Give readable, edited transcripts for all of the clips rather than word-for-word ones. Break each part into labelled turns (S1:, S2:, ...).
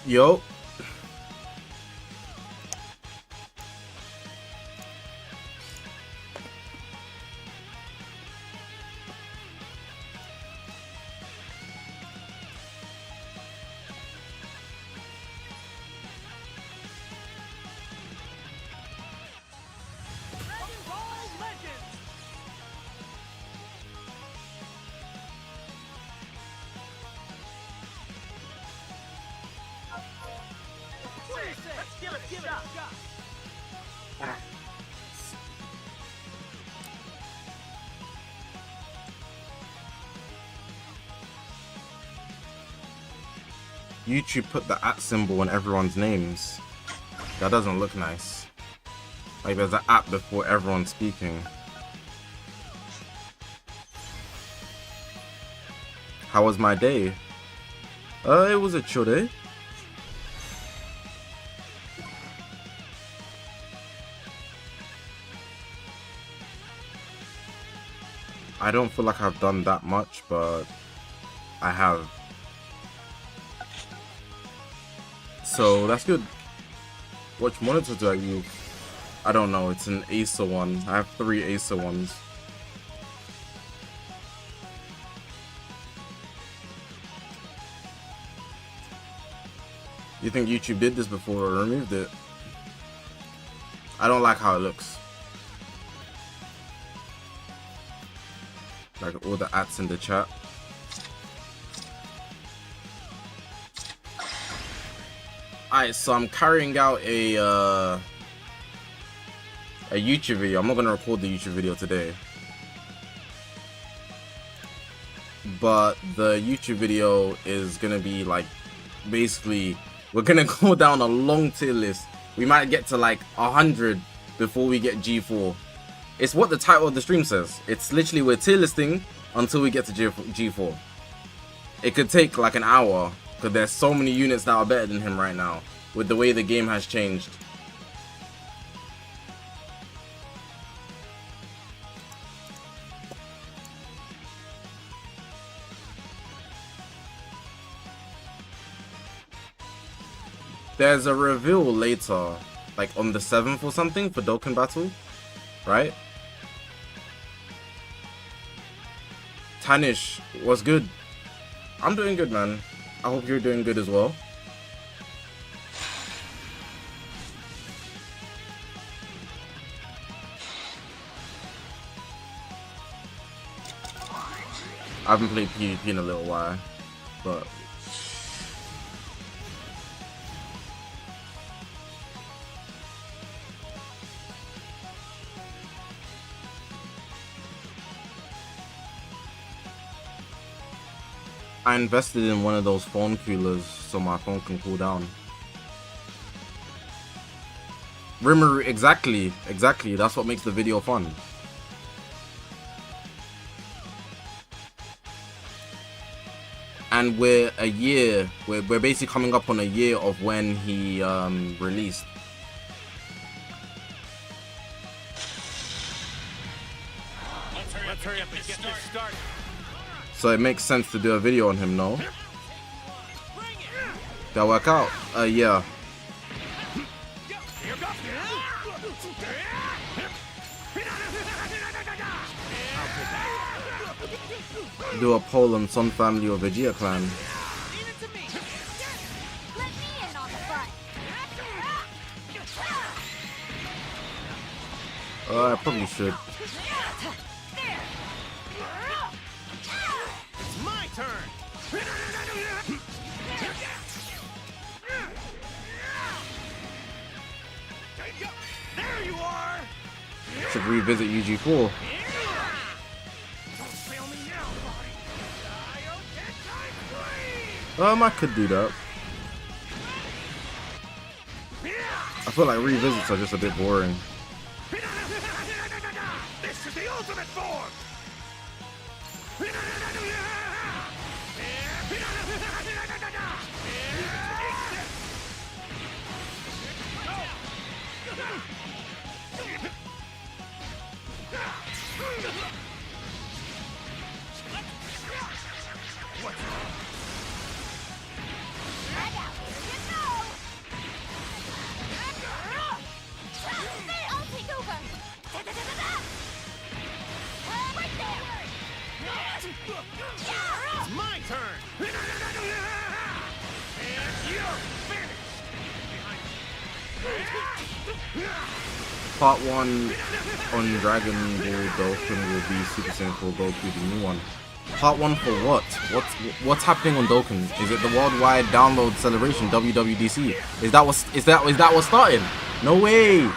S1: Yo. YouTube put the @ symbol in everyone's names. That doesn't look nice. Like there's an @ before everyone's speaking. How was my day? It was a chill day. I don't feel like I've done that much, but I have. So that's good. Which monitor do I use? I don't know. It's an Acer one. I have 3 Acer ones. You think YouTube did this before or removed it? I don't like how it looks. Like all the ats in the chat. Alright, so I'm carrying out a YouTube video. I'm not gonna record the YouTube video today, but the YouTube video is gonna be like, basically, we're gonna go down a long tier list. We might get to like 100 before we get G4. It's what the title of the stream says. It's literally we're tier listing until we get to G4. It could take like an hour, because there's so many units that are better than him right now, with the way the game has changed. There's a reveal later, like on the 7th or something, for Dokkan Battle, right? Tanish, what's good? I'm doing good, man. I hope you're doing good as well. I haven't played PvP in a little while, but I invested in one of those phone coolers so my phone can cool down. Rimmery, exactly. That's what makes the video fun. And we're basically coming up on a year of when he released.
S2: Let's hurry up and get this started.
S1: So it makes sense to do a video on him, no? That work out? Yeah. Do a poll on Sun Family or Vegeta Clan. I probably should. Should revisit UG4. I could do that. I feel like revisits are just a bit boring.
S2: This is the ultimate form.
S1: Part 1 on Dragon Ball Dokkan will be Super Saiyan 4 Goku, the new one. Part 1 for what? What's happening on Dokkan? Is it the worldwide download celebration, WWDC? Is that what's starting? No way!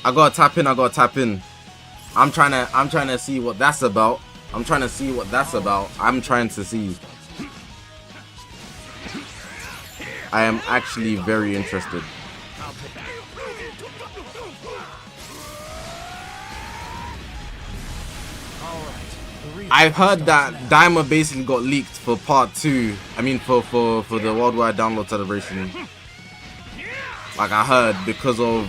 S1: I gotta tap in. I'm trying to see what that's about. I'm trying to see. I am actually very interested. I've heard that Daima basically got leaked for part 2. I mean for the worldwide download celebration. Like I heard because of,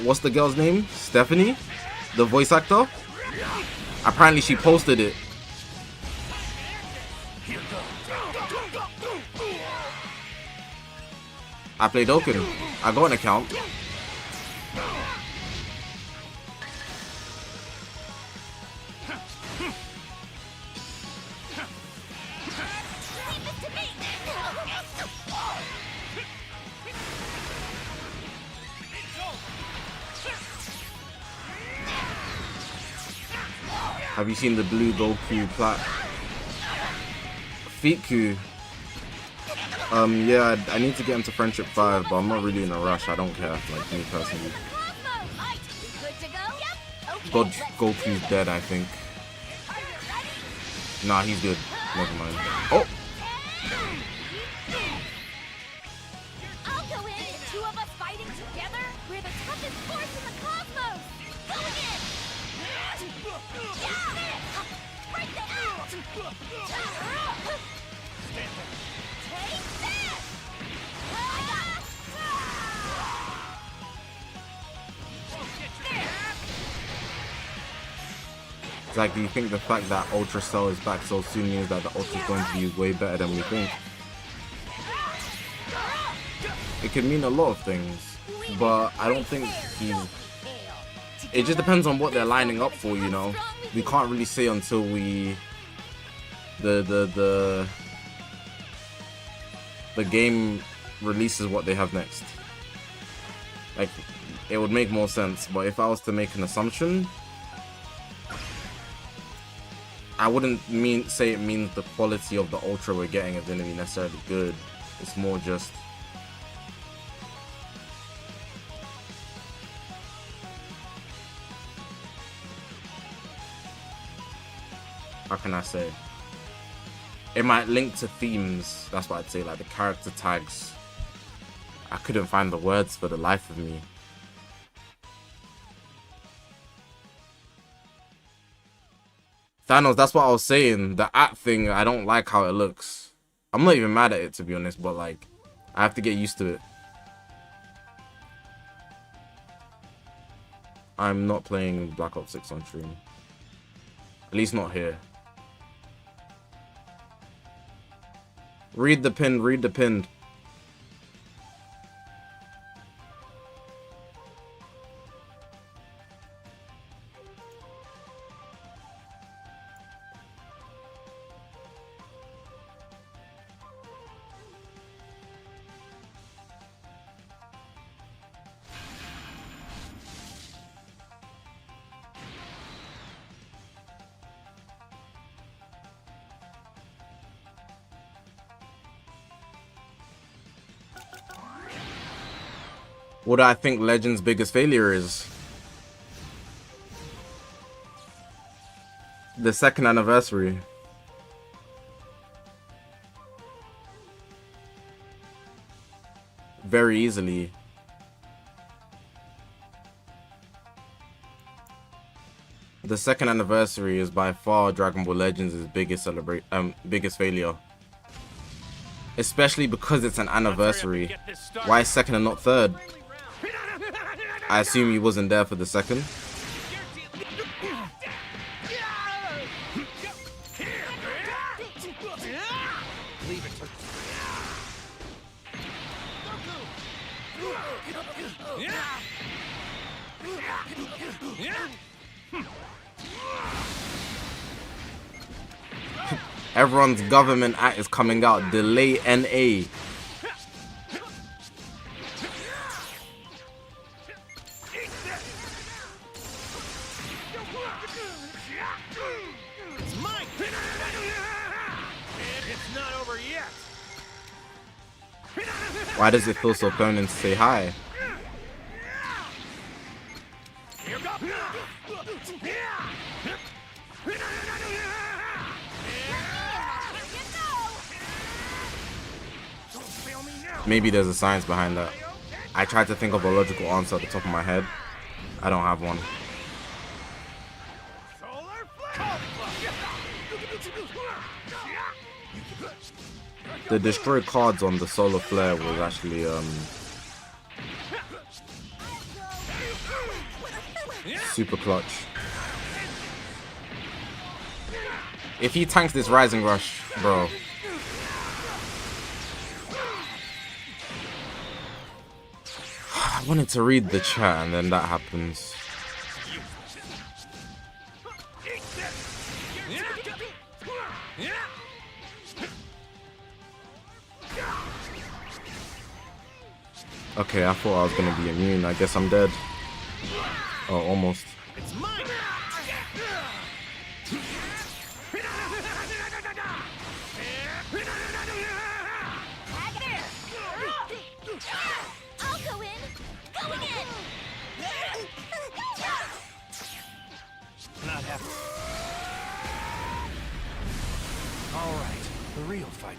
S1: what's the girl's name? Stephanie? The voice actor? Apparently she posted it. I play Dokkan. I got an account. Have you seen the blue Goku plat? Fiku. Yeah, I need to get into Friendship 5, but I'm not really in a rush. I don't care, like me personally. Goku's dead, I think. Nah, he's good. Never mind. Oh!
S3: I'll go in and 2 of us fighting together. We're the toughest force in the cosmos. Go again! Break the out! Take this!
S1: It's like, do you think the fact that Ultra Cell is back so soon means that the Ultra's going to be way better than we think? It could mean a lot of things, but I don't think he's... It just depends on what they're lining up for, you know? We can't really say until we... The game releases what they have next. Like, it would make more sense, but if I was to make an assumption, I wouldn't say it means the quality of the Ultra we're getting is going to be necessarily good. It's more just... how can I say? It might link to themes. That's what I'd say, like the character tags. I couldn't find the words for the life of me. Thanos, that's what I was saying. The at thing, I don't like how it looks. I'm not even mad at it, to be honest, but like, I have to get used to it. I'm not playing Black Ops 6 on stream. At least not here. Read the pin, read the pin. What do I think Legend's biggest failure is? The 2nd anniversary. Very easily. The 2nd anniversary is by far Dragon Ball Legends' biggest failure. Especially because it's an anniversary. Why 2nd and not 3rd? I assume he wasn't there for the 2nd. Everyone's government act is coming out. Delay NA. Why does it feel so feminine to say hi? Maybe there's a science behind that. I tried to think of a logical answer at the top of my head. I don't have one. The destroy cards on the solar flare was actually super clutch. If he tanks this rising rush, bro. I wanted to read the chat and then that happens. Okay, I thought I was gonna be immune. I guess I'm dead. Oh, almost.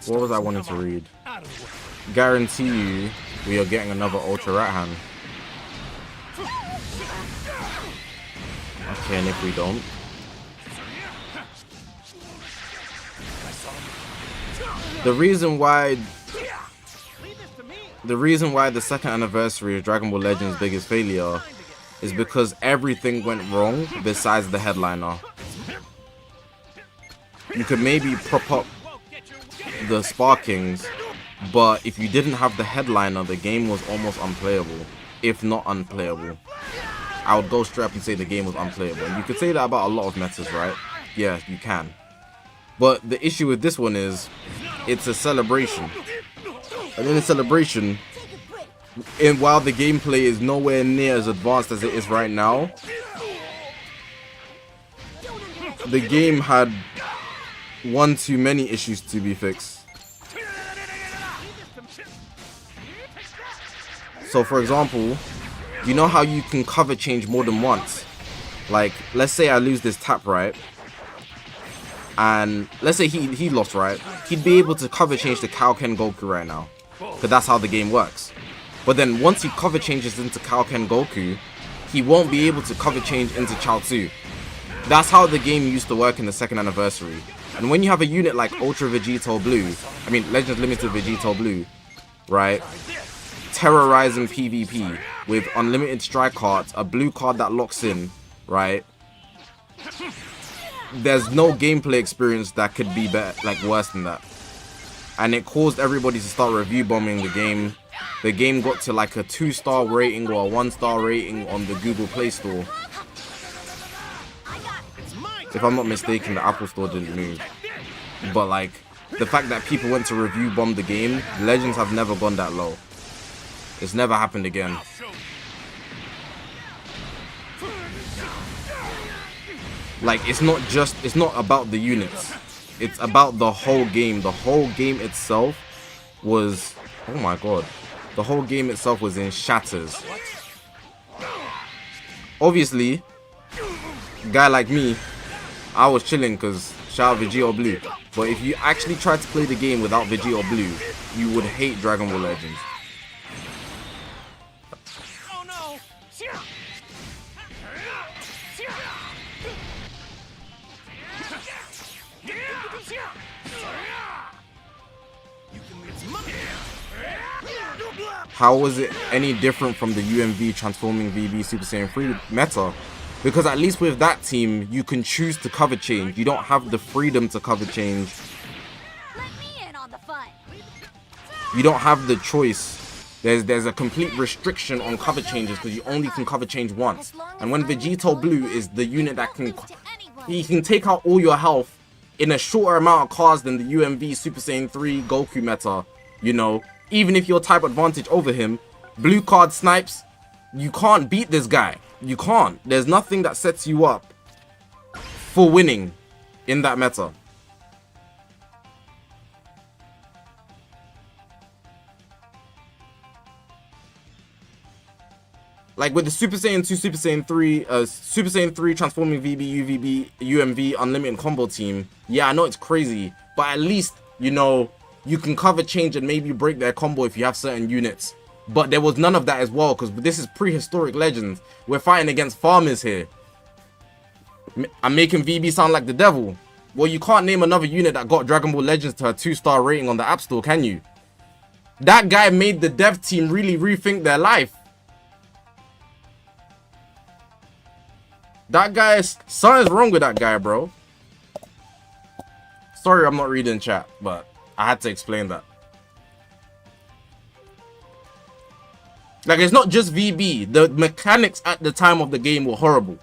S1: What was I wanting to read? Guarantee you we are getting another ultra right hand. Okay, and if we don't, the reason why the second anniversary of Dragon Ball Legends' biggest failure is because everything went wrong besides the headliner. You could maybe prop up the Sparkings, but if you didn't have the headliner, the game was almost unplayable, if not unplayable. I would go straight up and say the game was unplayable. And you could say that about a lot of metas, right? Yeah, you can. But the issue with this one is, it's a celebration. And in a celebration, and while the gameplay is nowhere near as advanced as it is right now, the game had one too many issues to be fixed. So for example, you know how you can cover change more than once? Like, let's say I lose this tap, right? And let's say he lost, right? He'd be able to cover change to Kaioken Goku right now, because that's how the game works. But then once he cover changes into Kaioken Goku, he won't be able to cover change into Chaozu. That's how the game used to work in the second anniversary. And when you have a unit like Ultra Vegito Blue, I mean Legends Limited Vegito Blue, right? Terrorizing PvP with unlimited strike cards, a blue card that locks in, right? There's no gameplay experience that could be better, like worse than that. And it caused everybody to start review bombing the game. The game got to like a 2-star rating or a 1-star rating on the Google Play Store. If I'm not mistaken, the Apple Store didn't move. But like, the fact that people went to review bomb the game, Legends have never gone that low. It's never happened again. Like, it's not about the units. It's about the whole game. The whole game itself was, oh my god. The whole game itself was in shatters. Obviously, a guy like me, I was chilling because shout out Vegito Blue. But if you actually tried to play the game without Vegito Blue, you would hate Dragon Ball Legends.
S2: Oh no!
S1: How was it any different from the UMV transforming VB Super Saiyan 3 meta? Because at least with that team, you can choose to cover change. You don't have the freedom to cover change.
S3: Let me in on the fun.
S1: You don't have the choice. There's a complete restriction on cover changes because you only can cover change once. And when Vegito Blue is the unit that he can take out all your health in a shorter amount of cards than the UMV Super Saiyan 3 Goku meta, you know, even if you're type advantage over him, blue card snipes, you can't beat this guy. You can't. There's nothing that sets you up for winning in that meta. Like with the Super Saiyan 2, Super Saiyan 3, Super Saiyan 3 transforming VB, UVB, UMV, unlimited combo team. Yeah, I know it's crazy, but at least, you know, you can cover change and maybe break their combo if you have certain units. But there was none of that as well, because this is prehistoric legends. We're fighting against farmers here. I'm making VB sound like the devil. Well, you can't name another unit that got Dragon Ball Legends to a 2-star rating on the App Store, can you? That guy made the dev team really rethink their life. That guy is... Something's wrong with that guy, bro. Sorry I'm not reading chat, but I had to explain that. Like, it's not just VB. The mechanics at the time of the game were horrible.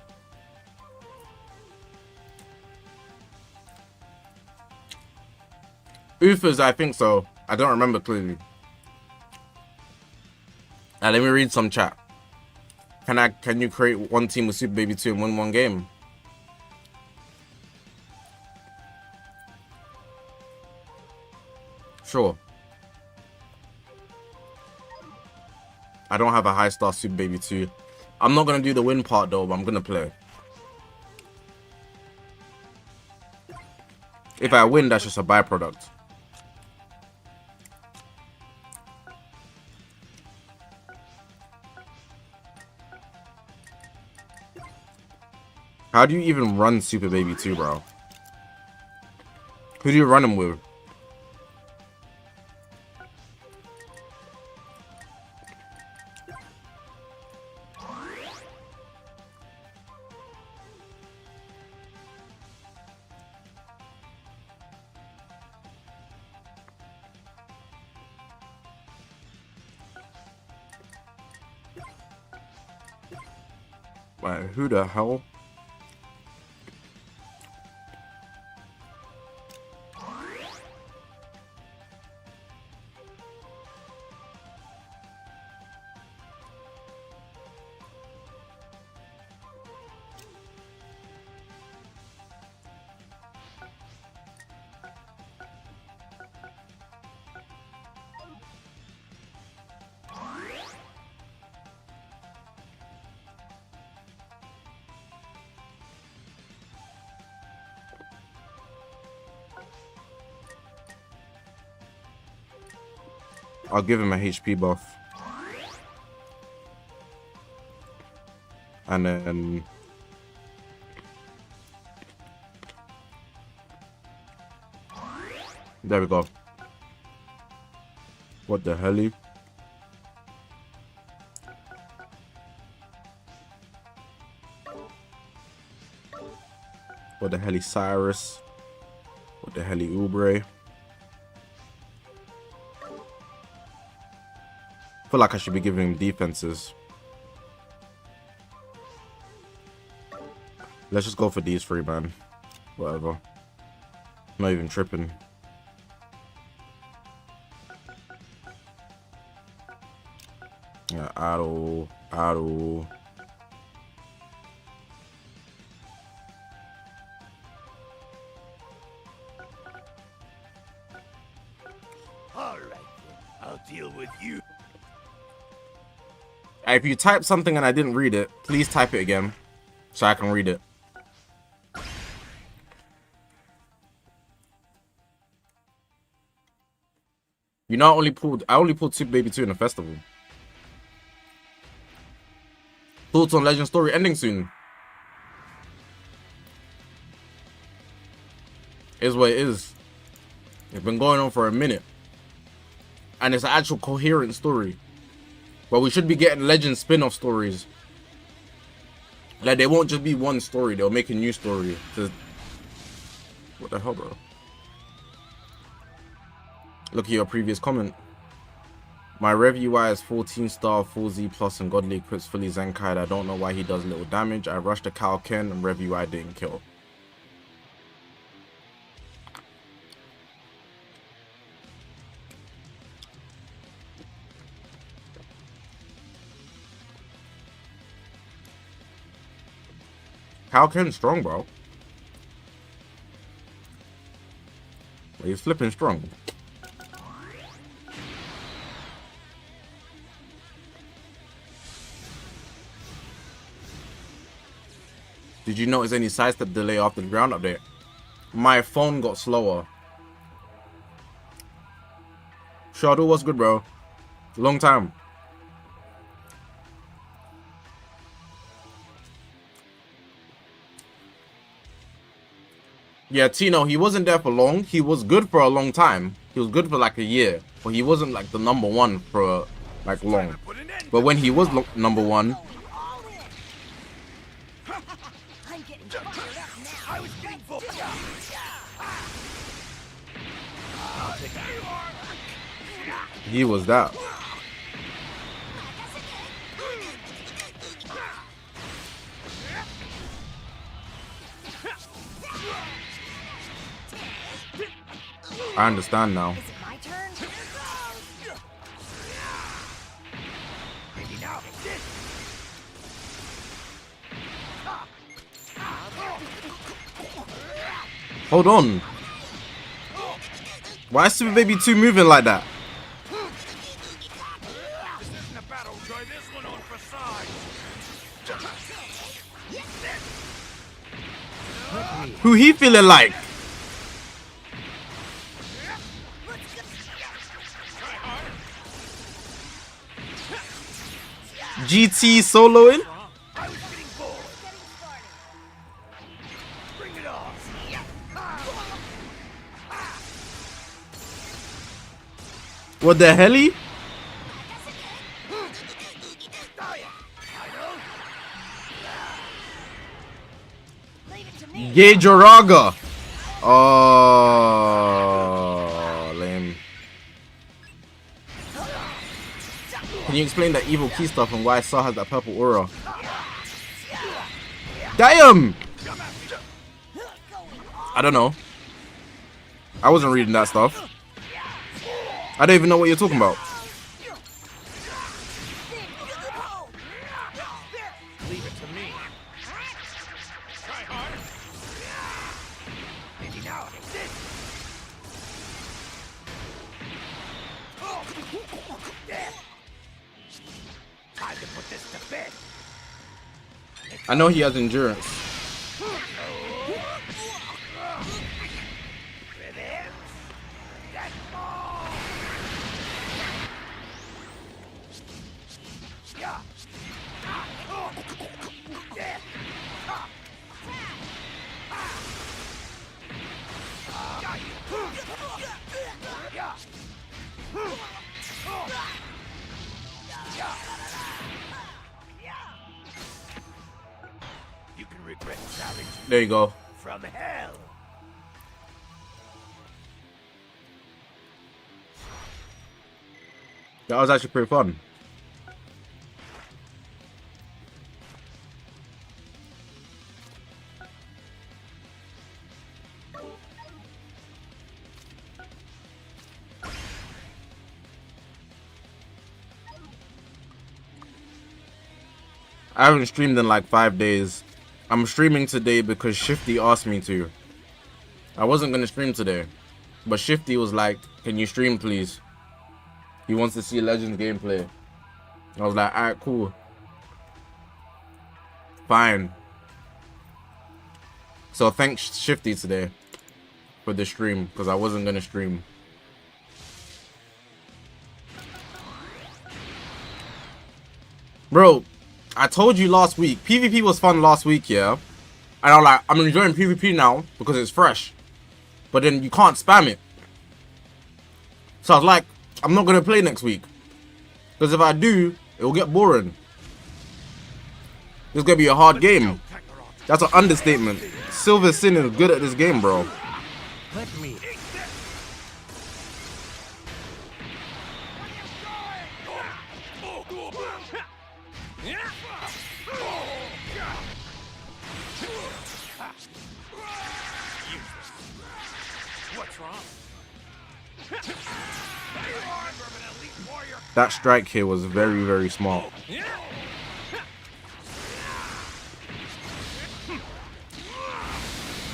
S1: Ufas, I think so. I don't remember clearly. Now, let me read some chat. Can you create one team with Super Baby 2 and win one game? Sure. I don't have a high star Super Baby 2. I'm not gonna do the win part though, but I'm gonna play. If I win, that's just a byproduct. How do you even run Super Baby 2, bro? Who do you run him with? Wait, who the hell? I'll give him a HP buff. And then... There we go. What the hell? What the hell, Cyrus? What the hell, Ubre? I feel like I should be giving him defenses. Let's just go for these three, man. Whatever. I'm not even tripping. Yeah, auto.
S2: All right, I'll deal with you.
S1: If you type something and I didn't read it, please type it again so I can read it. You know, I only pulled Super Baby 2 in a festival. Thoughts on Legend Story ending soon? Is what it is. It's been going on for a minute. And it's an actual coherent story. But we should be getting Legend spin-off stories. Like, they won't just be one story. They'll make a new story. What the hell, bro? Look at your previous comment. My Rev UI is 14-star, 4Z plus, and Godly equips fully Zenkai. I don't know why he does little damage. I rushed a Kao Ken, and Rev UI didn't kill. Kao Ken's strong, bro. He's flipping strong. Did you notice any sidestep delay after the ground update? My phone got slower. Shadow, what's good, bro? Long time. Yeah, Tino, he wasn't there for long. He was good for a long time. He was good for like a year, but he wasn't like the #1 for like long. But when he was #1,
S3: I'm getting fired up now. I was getting
S1: he was that. I understand now.
S3: Is it my turn?
S1: Hold on. Why is Super Baby 2 moving like that?
S2: This isn't a battle. Try this one on for size.
S1: Who he feeling like? GT soloing?
S2: I was getting bored. Bring it on.
S1: What the hell?
S3: Leave it to me.
S1: Gajoraga. Oh, lame. Can you explain that evil key stuff and why Saw has that purple aura? Damn! I don't know. I wasn't reading that stuff. I don't even know what you're talking about.
S2: Leave it to me. Try harder. Maybe now. Time to put this to bed.
S1: I know he has endurance.
S2: You can regret challenge
S1: There you go.
S2: from hell.
S1: That was actually pretty fun. I haven't streamed in like 5 days. I'm streaming today because Shifty asked me to. I wasn't gonna stream today, but Shifty was like, "Can you stream, please?" He wants to see Legends gameplay. I was like, "Alright, cool, fine." So thanks Shifty today for the stream because I wasn't gonna stream. Bro, I told you last week, PvP was fun last week, yeah? And I'm like, I'm enjoying PvP now because it's fresh. But then you can't spam it. So I was like, I'm not going to play next week. Because if I do, it will get boring. It's going to be a hard game. That's an understatement. Silver Sin is good at this game, bro.
S2: Let me. What's wrong?
S1: That strike here was very, very smart.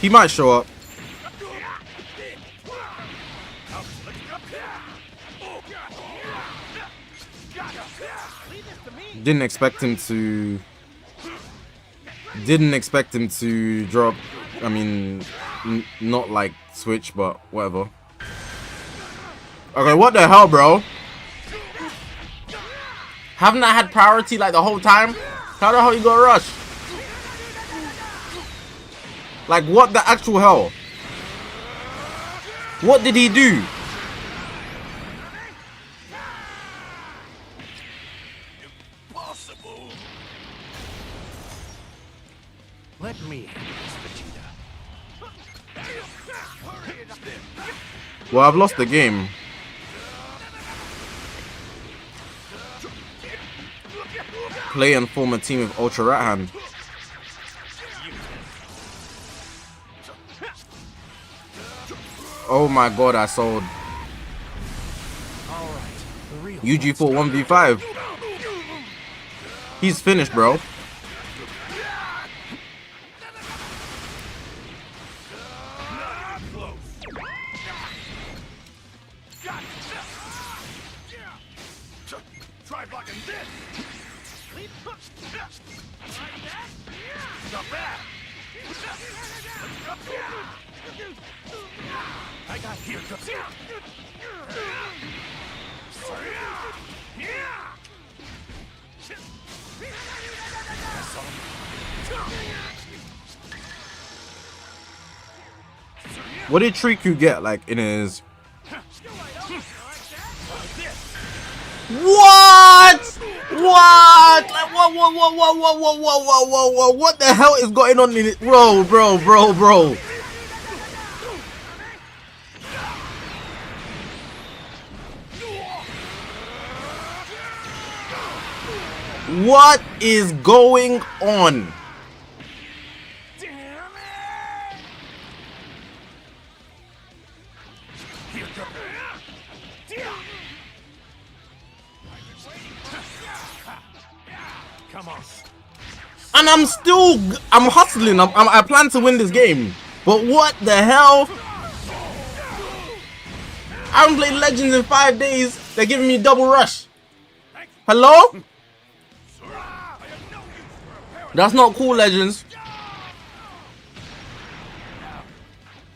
S1: He might show up. Didn't expect him to Didn't expect him to drop. I mean, not like switch, but whatever. Okay, what the hell, bro? Haven't I had priority like the whole time? How the hell you got rush? Like, what the actual hell? What did he do?
S2: Impossible. Let me handle this, Vegeta.
S1: Well, I've lost the game. Play and form a team with Ultra Rat Hand. Oh my god, I sold. UG4 1v5. He's finished, bro.
S2: Try blocking this. Not bad. I got here.
S1: What did Triku get, like, in his... What? What? Like, what the hell is going on in it? Bro. What is going on?
S2: Come on.
S1: And I'm hustling. I plan to win this game. But what the hell? I haven't played Legends in 5 days. They're giving me double rush. Hello? That's not cool, Legends.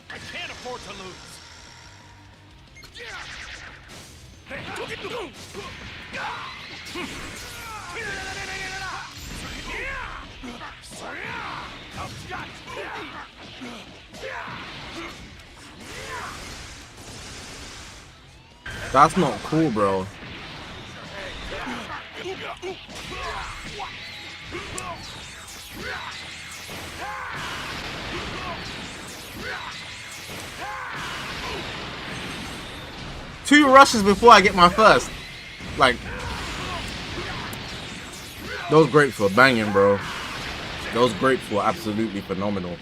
S2: I can't afford to lose.
S1: That's not cool, bro. Two rushes before I get my first. Like, those grapes were banging, bro. Those grapes were absolutely phenomenal.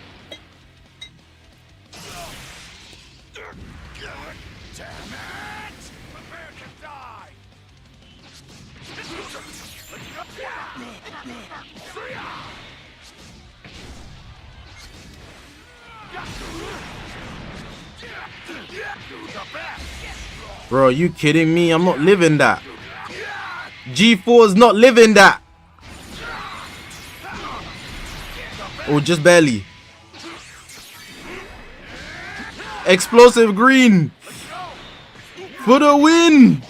S1: Bro, are you kidding me? I'm not living that. G4 is not living that. Oh, just barely. Explosive green for the win.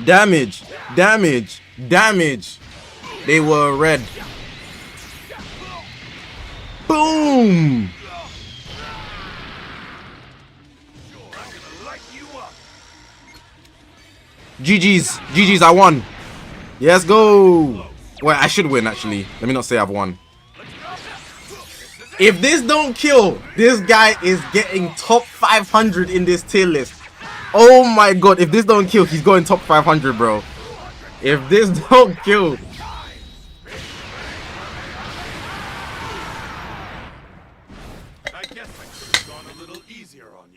S1: Damage. They were red. Boom. GG's, I won. Yes, go. Well, I should win, actually. Let me not say I've won. If this don't kill, this guy is getting top 500 in this tier list. Oh my god, if this don't kill, he's going top 500, bro. If this don't kill.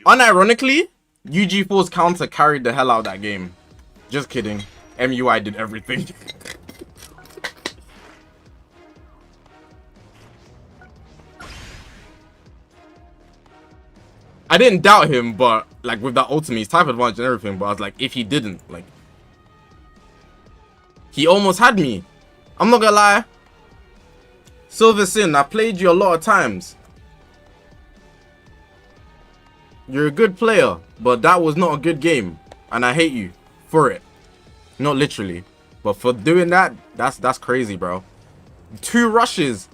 S1: Unironically, UG4's counter carried the hell out of that game. Just kidding. MUI did everything. I didn't doubt him, but like with that ultimate, he's type advantage and everything. But I was like, if he didn't, like, He almost had me. I'm not gonna lie. Silver Sin, I played you a lot of times. You're a good player, but that was not a good game. And I hate you for it. Not literally. But for doing that, that's crazy, bro. 2 rushes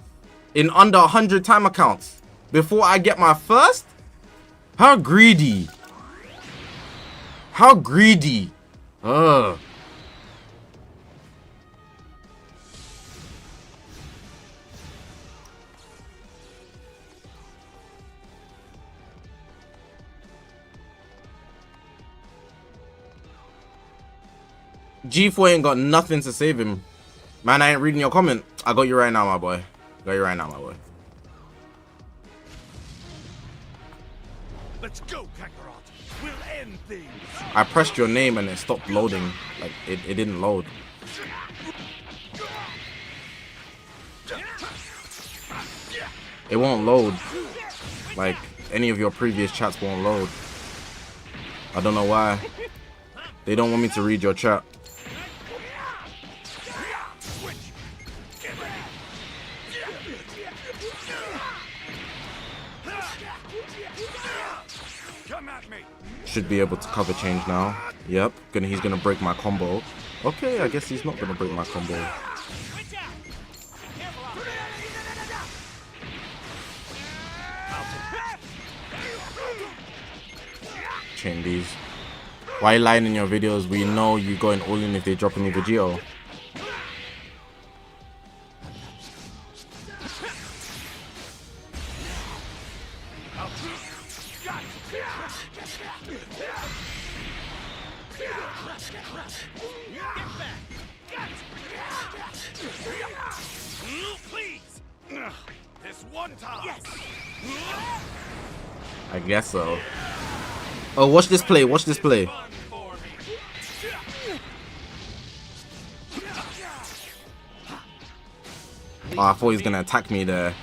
S1: in under 100 time accounts before I get my first? How greedy. How greedy. Ugh. G4 ain't got nothing to save him. Man, I ain't reading your comment. I got you right now, my boy. Got you right now, my boy.
S2: Let's go, Kakarot. We'll end things.
S1: I pressed your name and it stopped loading. Like, it didn't load. It won't load. Like, any of your previous chats won't load. I don't know why. They don't want me to read your chat. Should be able to cover change now. Yep, he's gonna break my combo. Okay, I guess he's not gonna break my combo. Chain these. Why you lying in your videos? We know you going all in if they drop any Vegito. I guess so. Oh, watch this play. Watch this play. Oh, I thought he was gonna attack me there.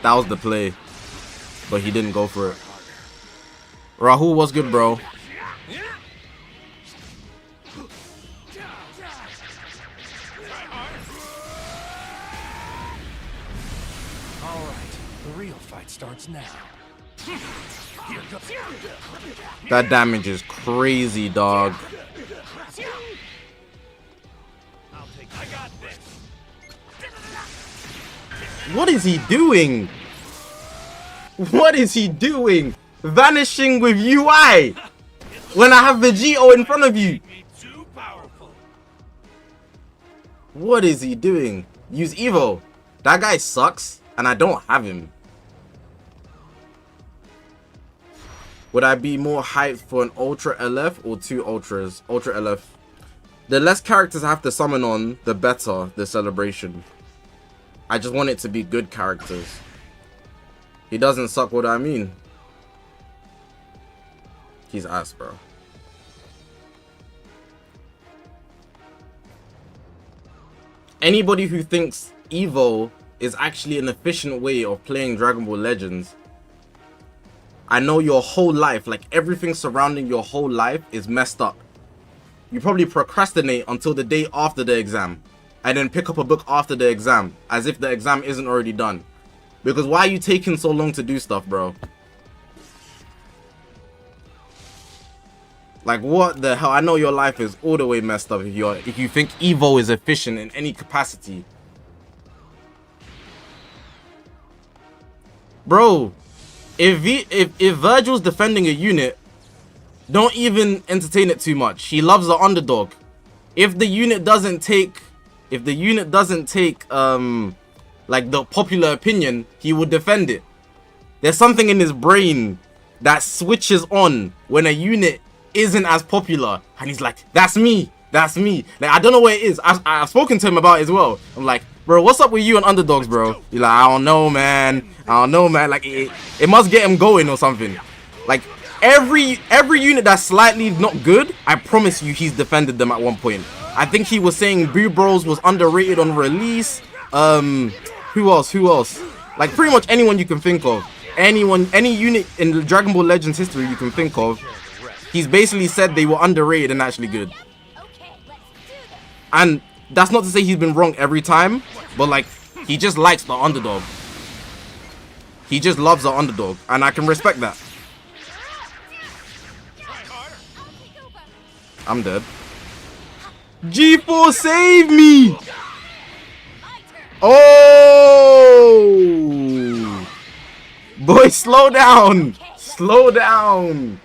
S1: That was the play, but he didn't go for it. Rahul, what's good, bro?
S2: All right, the real fight starts now.
S1: That damage is crazy, dog. What is he doing? What is he doing? Vanishing with UI when I have Vegito in front of you. What is he doing? Use Evo. That guy sucks and I don't have him. Would I be more hyped for an Ultra LF or 2 Ultras? Ultra LF. The less characters I have to summon on, the better the celebration. I just want it to be good characters. He doesn't suck, what I mean. He's ass, bro. Anybody who thinks Evo is actually an efficient way of playing Dragon Ball Legends, I know your whole life, like everything surrounding your whole life is messed up. You probably procrastinate until the day after the exam and then pick up a book after the exam as if the exam isn't already done. Because why are you taking so long to do stuff, bro? Like, what the hell? I know your life is all the way messed up if you think Evo is efficient in any capacity. Bro, if Virgil's defending a unit, don't even entertain it too much. He loves the underdog. If the unit doesn't take like the popular opinion, he would defend it. There's something in his brain that switches on when a unit isn't as popular, and he's like, that's me, that's me. Like, I don't know what it is. I've spoken to him about it as well. I'm like, bro, what's up with you and underdogs, bro? He's like, I don't know, man. Like, it must get him going or something. Like, every unit that's slightly not good, I promise you he's defended them at one point. I think he was saying Boo Bros was underrated on release. Who else? Like, pretty much anyone you can think of. Any unit in Dragon Ball Legends history you can think of, he's basically said they were underrated and actually good. And That's not to say he's been wrong every time, but like, he just likes the underdog. He just loves the underdog, and I can respect that. I'm dead. G4, save me! Oh! Boy, slow down! Slow down!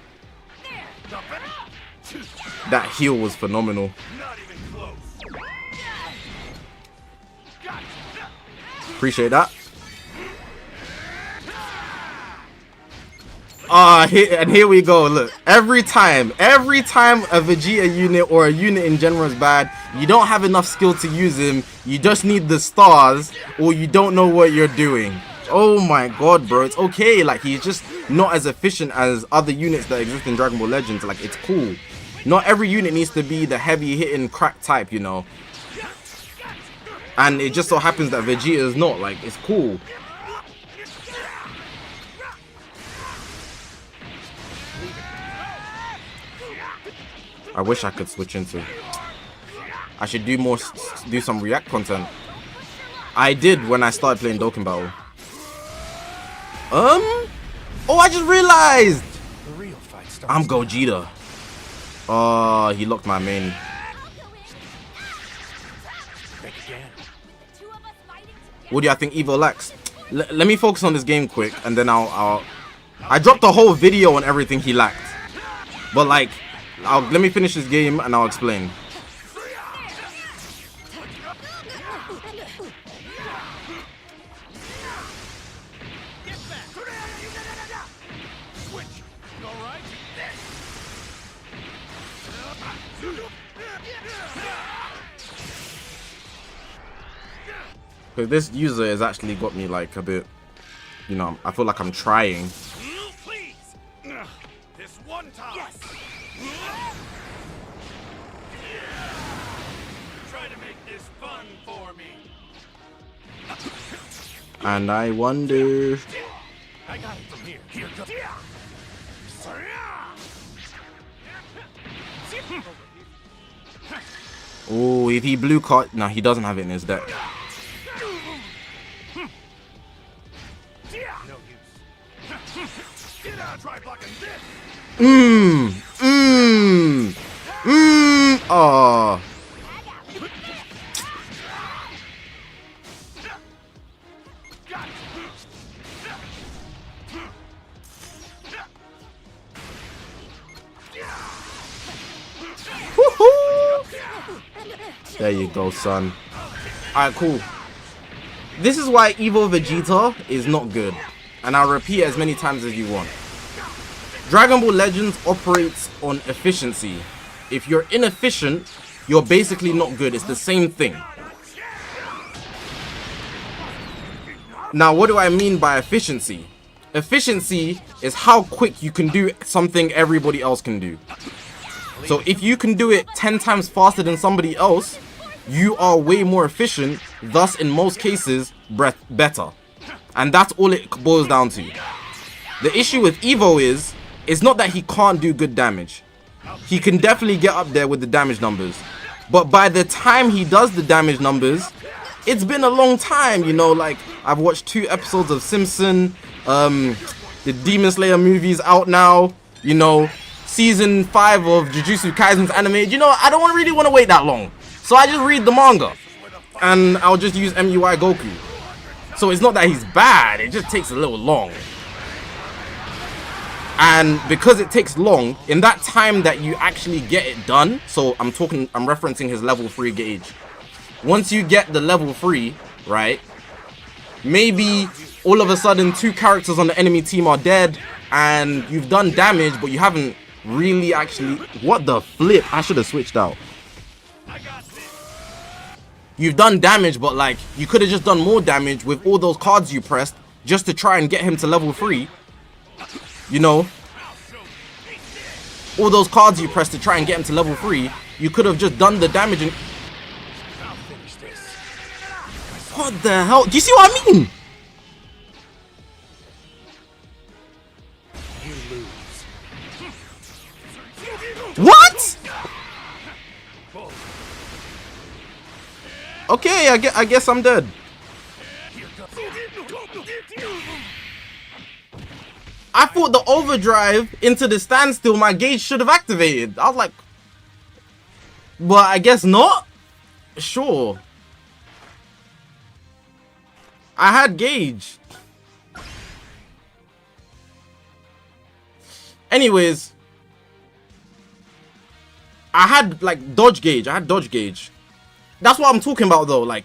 S1: That heal was phenomenal. Appreciate that. And here we go. Look, every time a Vegeta unit or a unit in general is bad, you don't have enough skill to use him. You just need the stars, or you don't know what you're doing. Oh my god, bro. It's okay. Like, he's just not as efficient as other units that exist in Dragon Ball Legends. Like, it's cool. Not every unit needs to be the heavy hitting crack type, you know. And it just so happens that Vegeta is not. Like, it's cool. I wish I could switch into. I should do some React content. I did when I started playing Dokkan Battle. Oh, I just realized. I'm Gogeta. Oh, he locked my main. What do you think Evo lacks? Let me focus on this game quick, and then I dropped a whole video on everything he lacked. But like, let me finish this game and I'll explain. Because this user has actually got me like a bit, you know, I feel like I'm trying.
S2: This one time. Yes. Try to make this fun for me.
S1: And I wonder.
S2: I got it from here. Here goes.
S1: Oh, if he blue card, no, he doesn't have it in his deck. Oh. There you go, son. Alright, cool. This is why Evo Vegeta is not good. And I'll repeat it as many times as you want. Dragon Ball Legends operates on efficiency. If you're inefficient, you're basically not good. It's the same thing. Now, what do I mean by efficiency? Efficiency is how quick you can do something everybody else can do. So if you can do it 10 times faster than somebody else, you are way more efficient, thus in most cases better. And that's all it boils down to. The issue with Evo is, it's not that he can't do good damage. He can definitely get up there with the damage numbers. But by the time he does the damage numbers, it's been a long time, you know. Like, I've watched 2 episodes of Simpson, the Demon Slayer movie's out now, you know, season 5 of Jujutsu Kaisen's anime. You know, I don't really want to wait that long. So I just read the manga. And I'll just use MUI Goku. So it's not that he's bad, it just takes a little long. And because it takes long, in that time that you actually get it done, so I'm referencing his level 3 gauge. Once you get the level 3, right, maybe all of a sudden 2 characters on the enemy team are dead and you've done damage, but you haven't really actually... What the flip? I should have switched out. You've done damage, but like, you could have just done more damage with all those cards you pressed just to try and get him to level 3. You know, all those cards you pressed to try and get him to level 3, you could have just done the damage and... What the hell? Do you see what I mean? What? Okay, I guess I'm dead. I thought the overdrive into the standstill, my gauge should have activated. I was like, but I guess not. Sure. I had gauge. Anyways, I had like dodge gauge. I had dodge gauge. That's what I'm talking about though. Like,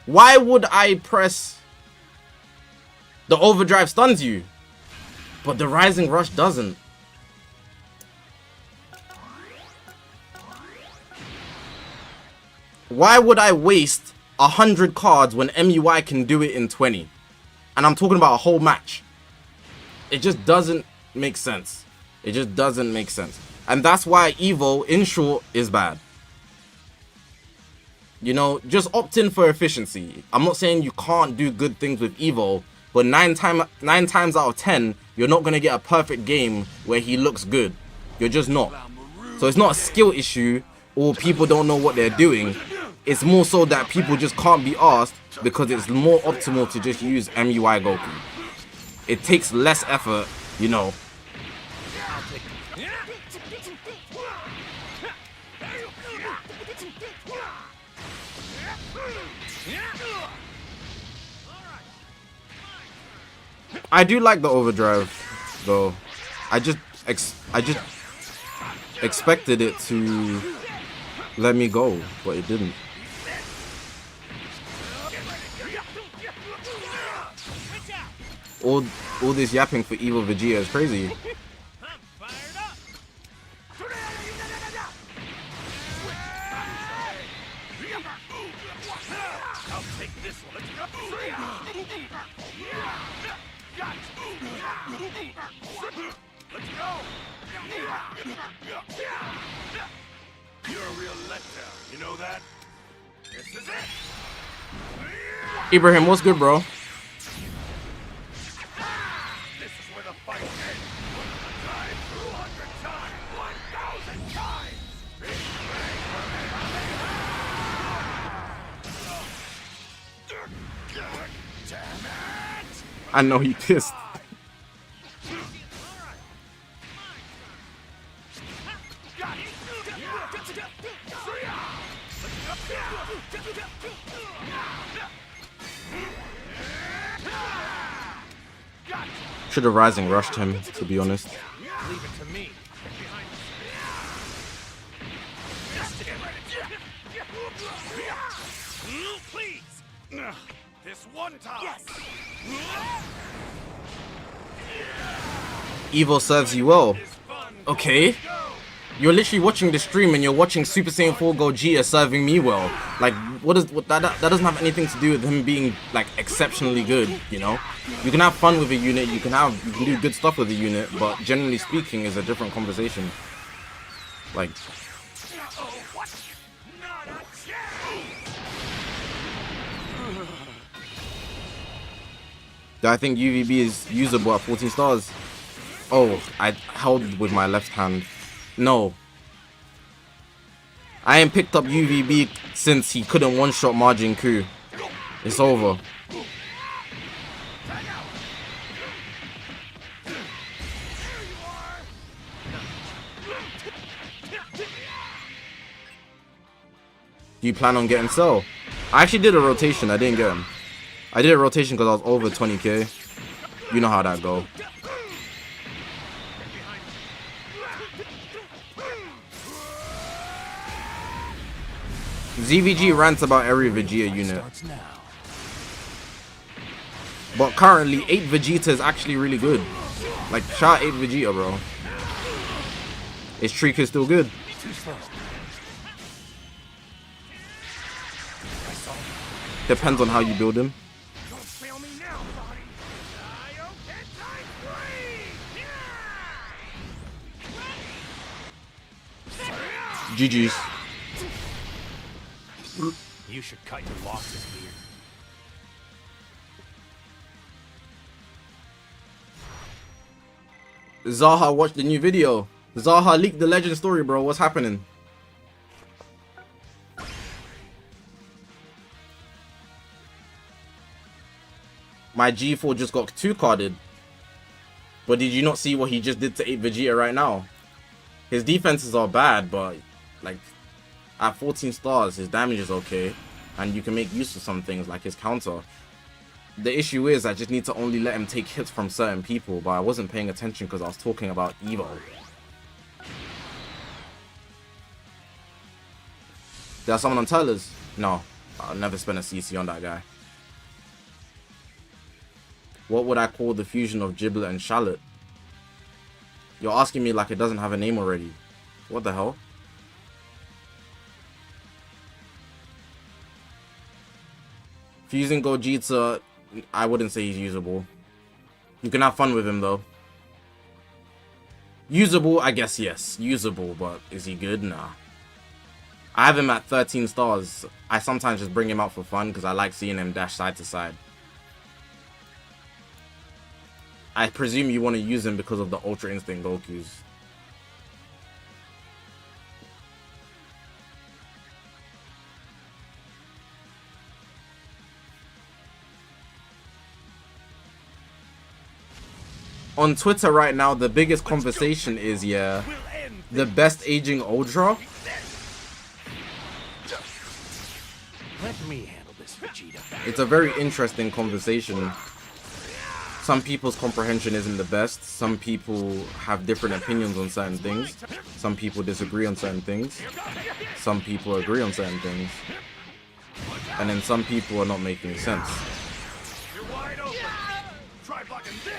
S1: why would I press the overdrive stuns you, but the rising rush doesn't? Why would I waste 100 cards when MUI can do it in 20? And I'm talking about a whole match. It just doesn't make sense. It just doesn't make sense. And that's why Evo, in short, is bad. You know, just opt in for efficiency. I'm not saying you can't do good things with Evo, but 9 times out of 10, you're not going to get a perfect game where he looks good. You're just not. So it's not a skill issue or people don't know what they're doing. It's more so that people just can't be asked because it's more optimal to just use MUI Goku. It takes less effort, you know. I do like the overdrive, though. I just expected it to let me go, but it didn't. All this yapping for Evil Vegeta is crazy.
S2: You're a real letdown, you know that? This is it.
S1: Ibrahim, what's good, bro?
S2: This is where the fight ends. 200 times, 1,000 times. Damn it!
S1: I know he pissed. Should have rising rushed him, to be honest.
S2: Leave it to me. Please. This one time. Yes.
S1: Evo serves you well. Okay. You're literally watching the stream and you're watching Super Saiyan 4 Gogeta serving me well. Like, that doesn't have anything to do with him being like exceptionally good, you know? You can have fun with a unit, you can do good stuff with a unit, but generally speaking is a different conversation. Like, do I think UVB is usable at 14 stars? Oh, I held with my left hand. No. I ain't picked up UVB since he couldn't one-shot Majin Ku. It's over. Do you plan on getting Cell? I actually did a rotation. I didn't get him. I did a rotation because I was over 20k. You know how that go. ZVG rants about every Vegeta unit. But currently, 8 Vegeta is actually really good. Like, shout out 8 Vegeta, bro. His streak is still good. Depends on how you build him. GG's.
S2: You should cut your losses here.
S1: Zaha watched the new video. Zaha leaked the legend story, bro. What's happening? my G4 just got 2-carded. But did you not see what he just did to 8 Vegeta right now? His defenses are bad, but like at 14 stars, his damage is okay. And you can make use of some things like his counter. The issue is I just need to only let him take hits from certain people, but I wasn't paying attention because I was talking about Evo. There's someone on Tyler's? No, I'll never spend a CC on that guy. What would I call the fusion of Giblet and Shallot? You're asking me like it doesn't have a name already. What the hell? Fusing Gogeta, I wouldn't say he's usable. You can have fun with him though. Usable, I guess yes. Usable, but is he good? Nah. I have him at 13 stars. I sometimes just bring him out for fun because I like seeing him dash side to side. I presume you want to use him because of the Ultra Instinct Gokus. On Twitter right now, the biggest conversation is, yeah, the best aging Ultra.
S2: Let me handle this, Vegeta.
S1: It's a very interesting conversation. Some people's comprehension isn't the best. Some people have different opinions on certain things. Some people disagree on certain things. Some people agree on certain things. And then some people are not making sense.
S2: You're wide open. Try blocking this.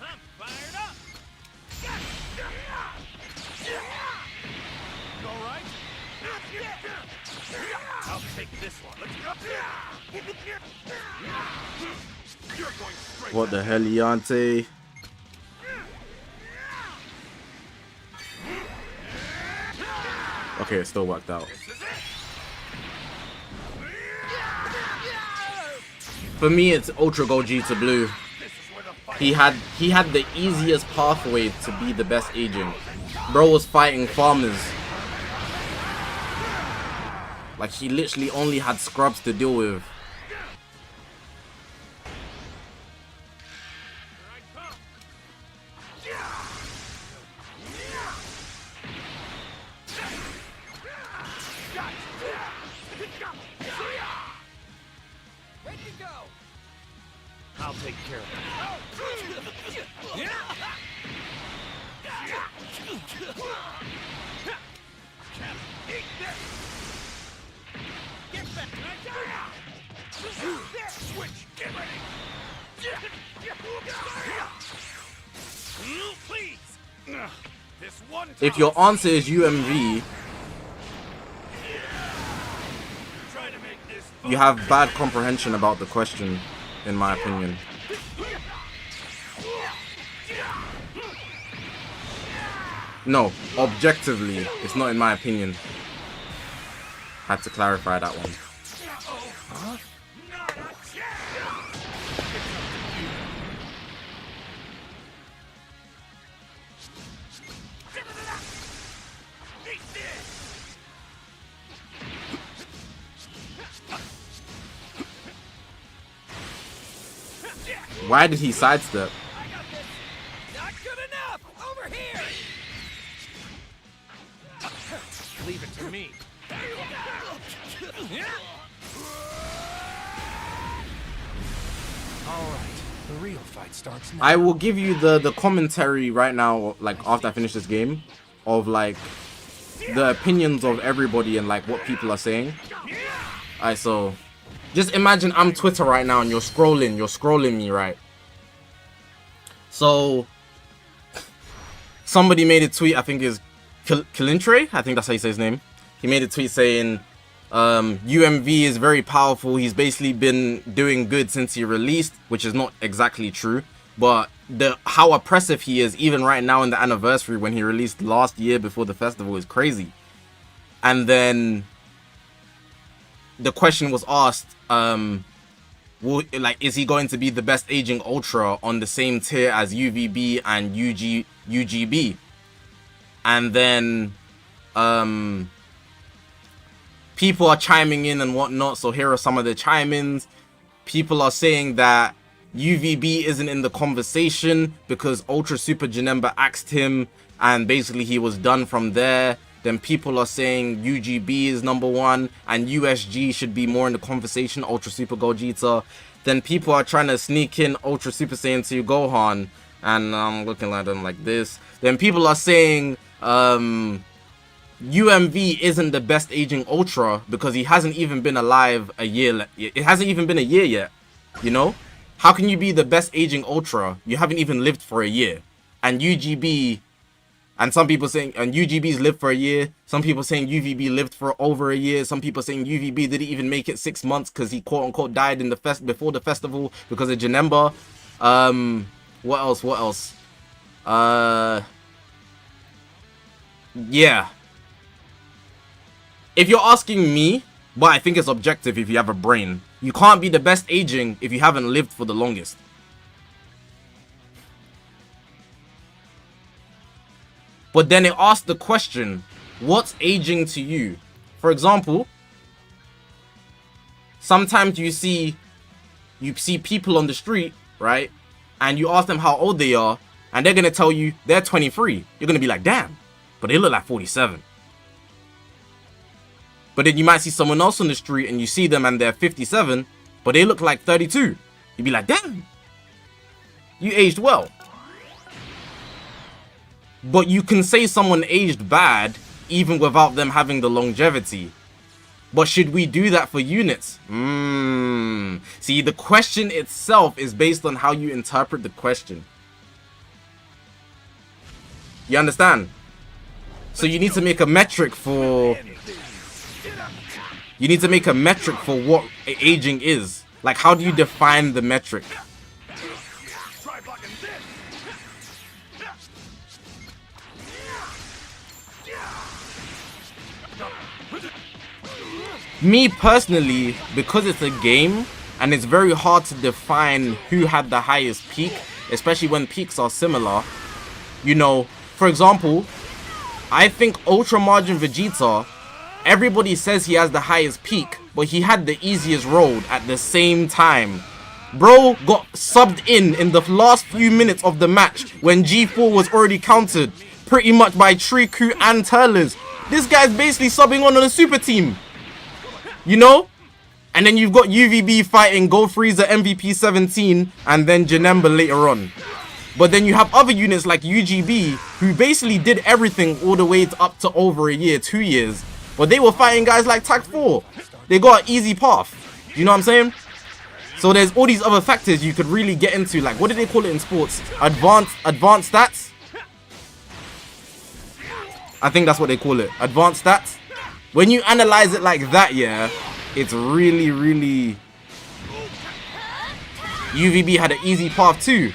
S3: I'm fired up!
S2: You all right? I'll take this one. Let's go. You're going straight.
S1: What the hell, Leonte? Okay, it still worked out. For me, it's Ultra Gogeta Blue. He had the easiest pathway to be the best aging. Bro was fighting farmers. Like, he literally only had scrubs to deal with.
S2: I'll take care of it. Switch, get ready. Please. This one.
S1: If your answer is UMV, you have bad comprehension about the question, in my opinion. No, objectively, it's not in my opinion. Had to clarify that one. Why did he sidestep?
S3: Not good enough! Over here!
S2: Leave it to me. Alright, the real fight starts now.
S1: I will give you the commentary right now, like after I finish this game, of like the opinions of everybody and like what people are saying. Alright, so just imagine I'm Twitter right now and you're scrolling me, right? So somebody made a tweet, I think is Kilintre, I think that's how you say his name. He made a tweet saying UMV is very powerful. He's basically been doing good since he released, which is not exactly true, but how oppressive he is even right now in the anniversary when he released last year before the festival is crazy. And then the question was asked, is he going to be the best aging Ultra on the same tier as UVB and UGB? And then people are chiming in and whatnot. So here are some of the chime-ins. People are saying that UVB isn't in the conversation because Ultra Super Janemba axed him and basically he was done from there. Then people are saying UGB is #1 and USG should be more in the conversation, Ultra Super Gogeta. Then people are trying to sneak in Ultra Super Saiyan 2 Gohan, and I'm looking at them like this. Then people are saying UMV isn't the best aging Ultra because he hasn't even been alive a year. It hasn't even been a year yet, you know? How can you be the best aging Ultra? You haven't even lived for a year. And UGB, and some people saying, and UGB's lived for a year. Some people saying UVB lived for over a year. Some people saying UVB didn't even make it 6 months because he quote unquote died in the before the festival because of Janemba. What else? Yeah. If you're asking me, but I think it's objective if you have a brain. You can't be the best aging if you haven't lived for the longest. But then it asks the question, what's aging to you? For example, sometimes you see people on the street, right? And you ask them how old they are, and they're going to tell you they're 23. You're going to be like, damn, but they look like 47. But then you might see someone else on the street and you see them and they're 57, but they look like 32. You'd be like, damn, you aged well. But you can say someone aged bad even without them having the longevity. But should we do that for units? See, the question itself is based on how you interpret the question. You understand? So you need to make a metric for... You need to make a metric for what aging is. Like, how do you define the metric? Me personally, because it's a game and it's very hard to define who had the highest peak, especially when peaks are similar. You know, for example, I think Ultra Margin Vegeta, everybody says he has the highest peak, but he had the easiest road at the same time. Bro got subbed in the last few minutes of the match when G4 was already countered pretty much by Triku and Turles. This guy's basically subbing on a super team. You know? And then you've got UVB fighting Gold Frieza MVP 17 and then Janemba later on. But then you have other units like UGB who basically did everything all the way up to over a year, 2 years. But they were fighting guys like Tag 4. They got an easy path. You know what I'm saying? So there's all these other factors you could really get into. Like, what do they call it in sports? Advanced stats? I think that's what they call it. Advanced stats. When you analyze it like that, yeah, it's really, really... UVB had an easy path too.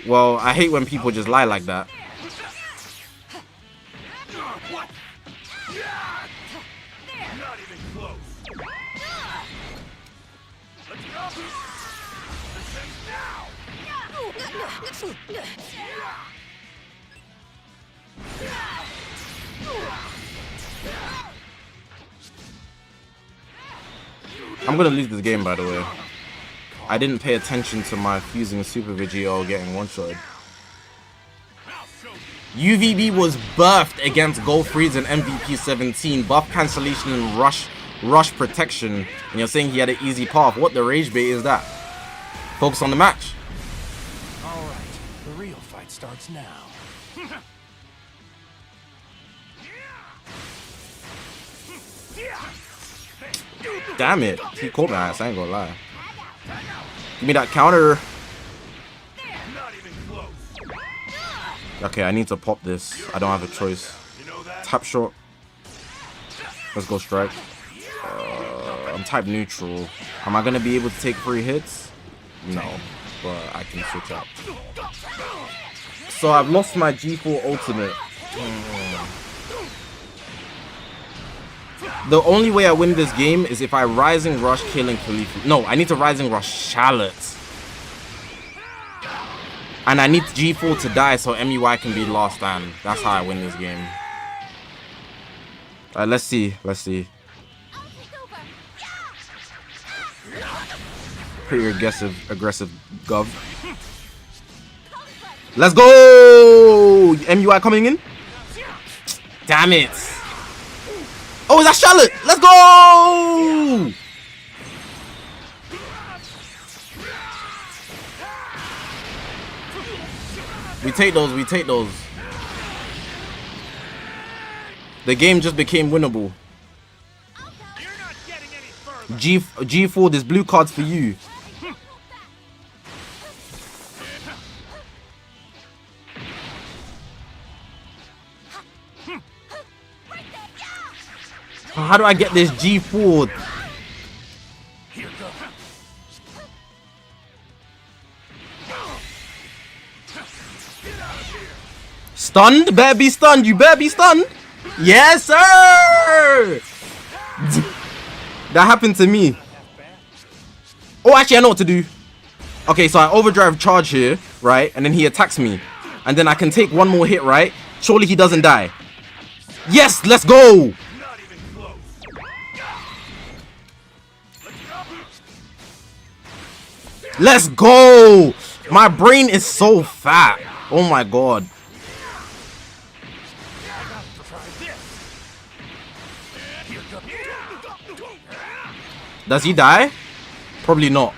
S1: Well, I hate when people just lie like that. I'm gonna lose this game, by the way. I didn't pay attention to my fusing Super Vegeta getting one-shotted. UVB was birthed against Gold Frieza and MVP 17, buff cancellation and rush protection, and you're saying he had an easy path. What the rage bait is that? Focus on the match.
S2: Alright, the real fight starts now.
S1: Damn it. He called my ass, I ain't gonna lie. Give me that counter. Okay, I need to pop this. I don't have a choice. Tap shot. Let's go strike. I'm type neutral. Am I gonna be able to take 3 hits? No, but I can switch up. So I've lost my G4 ultimate. The only way I win this game is if I Rising Rush killing Khalifa. No, I need to Rising Rush Charlotte. And I need G4 to die so MUI can be last stand. That's how I win this game. Alright, let's see. Let's see. Pretty aggressive gov. Let's go! MUI coming in. Damn it. Oh, is that Charlotte? Let's go! We take those, we take those. The game just became winnable. G4, there's blue cards for you. How do I get this G4? Stunned? Better be stunned. You better be stunned. Yes, sir. That happened to me. Oh, actually, I know what to do. Okay, so I overdrive charge here, right? And then he attacks me. And then I can take one more hit, right? Surely he doesn't die. Yes, let's go. Let's go. My brain is so fat. Oh my god. Does he die? Probably not.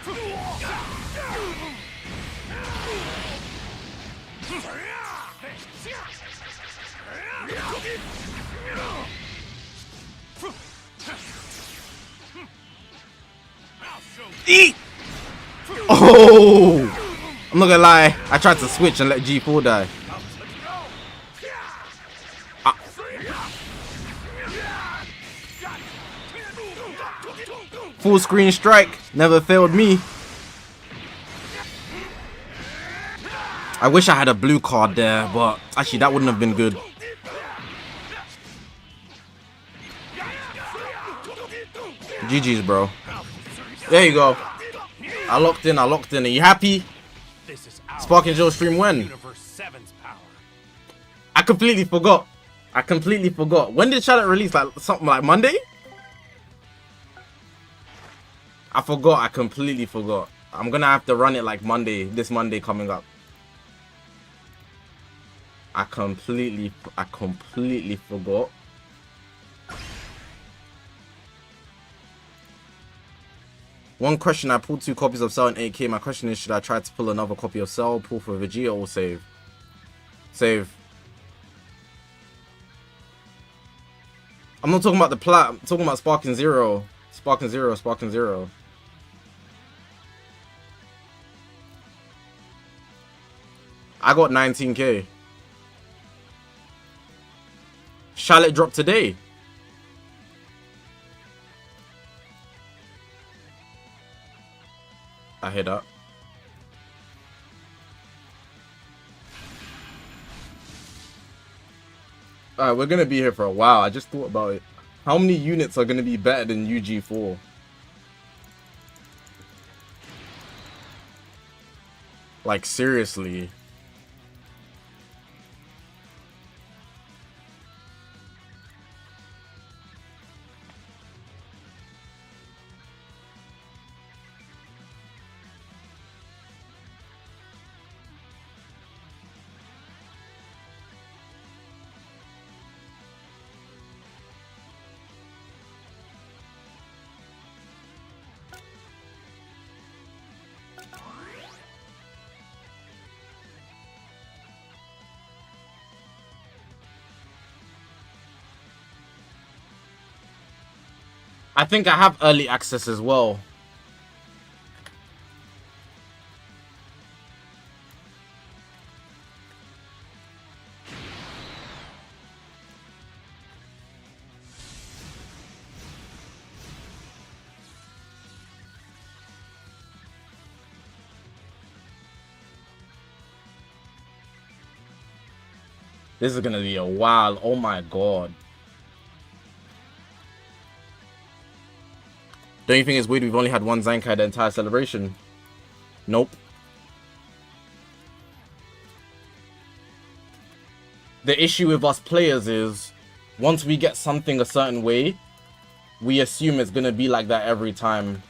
S1: Eat! Oh! I'm not gonna lie. I tried to switch and let G4 die. Full screen strike never failed me. I wish I had a blue card there, but actually that wouldn't have been good. GG's, bro. There you go. I locked in. Are you happy? Spark and Joe stream when? I completely forgot. When did Charlotte release? Like something like Monday? I forgot. I completely forgot. I'm gonna have to run it like Monday. This Monday coming up. I completely forgot. One question: I pulled 2 copies of Cell in 8K. My question is, should I try to pull another copy of Cell, pull for Vegeta, or save? Save. I'm not talking about the plat. I'm talking about Sparking Zero. Sparking Zero. I got 19K. Charlotte dropped today. I hear that. Alright, we're gonna be here for a while. I just thought about it. How many units are gonna be better than UG4? Like, seriously. I think I have early access as well. This is gonna be a while. Oh my god. Don't you think it's weird we've only had one Zenkai the entire celebration? Nope. The issue with us players is, once we get something a certain way, we assume it's gonna be like that every time.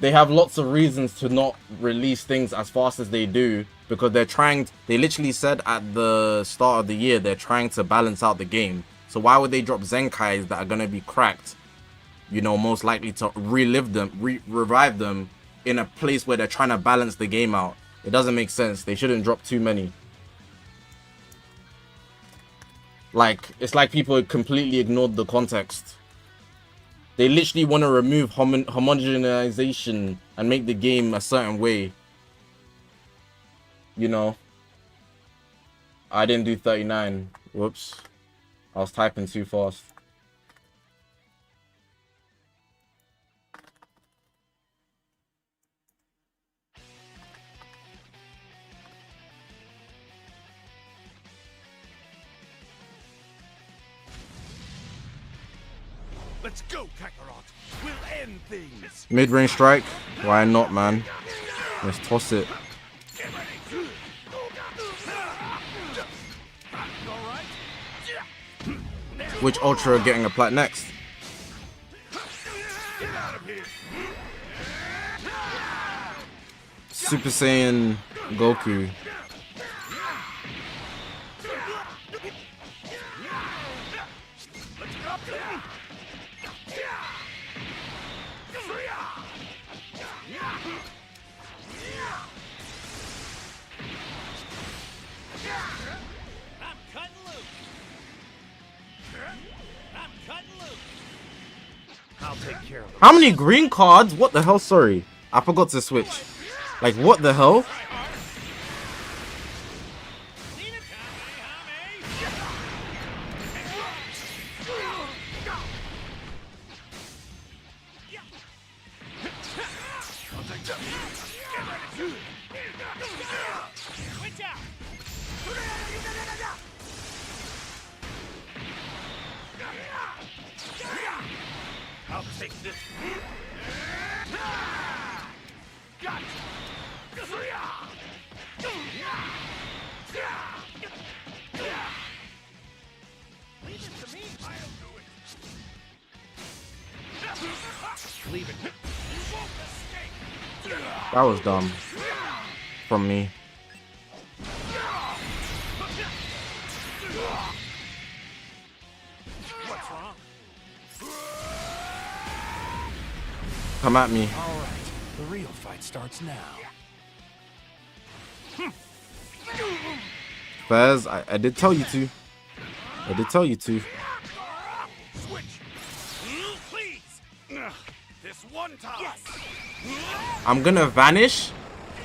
S1: They have lots of reasons to not release things as fast as they do, because they literally said at the start of the year they're trying to balance out the game. So why would they drop Zenkais that are gonna be cracked? You know, most likely to relive them, revive them in a place where they're trying to balance the game out. It doesn't make sense. They shouldn't drop too many. Like, it's like people completely ignored the context. They literally want to remove homogenization and make the game a certain way. You know. I didn't do 39. Whoops. I was typing too fast.
S2: Let's go, Kakarot. We'll end things.
S1: Mid-range strike? Why not, man? Let's toss it. Which Ultra are getting a plat next? Super Saiyan Goku. How many green cards? What the hell? Sorry, I forgot to switch. Like, what the hell?
S2: I'll take this. Leave it to me. I'll do it. Leave it. You won't escape.
S1: That was dumb from me.
S2: What's wrong?
S1: Come at me.
S2: All right. The real fight starts now.
S1: Faz, I did tell you to. I did tell you to.
S2: Switch. Please. This one time. Yes.
S1: I'm gonna vanish,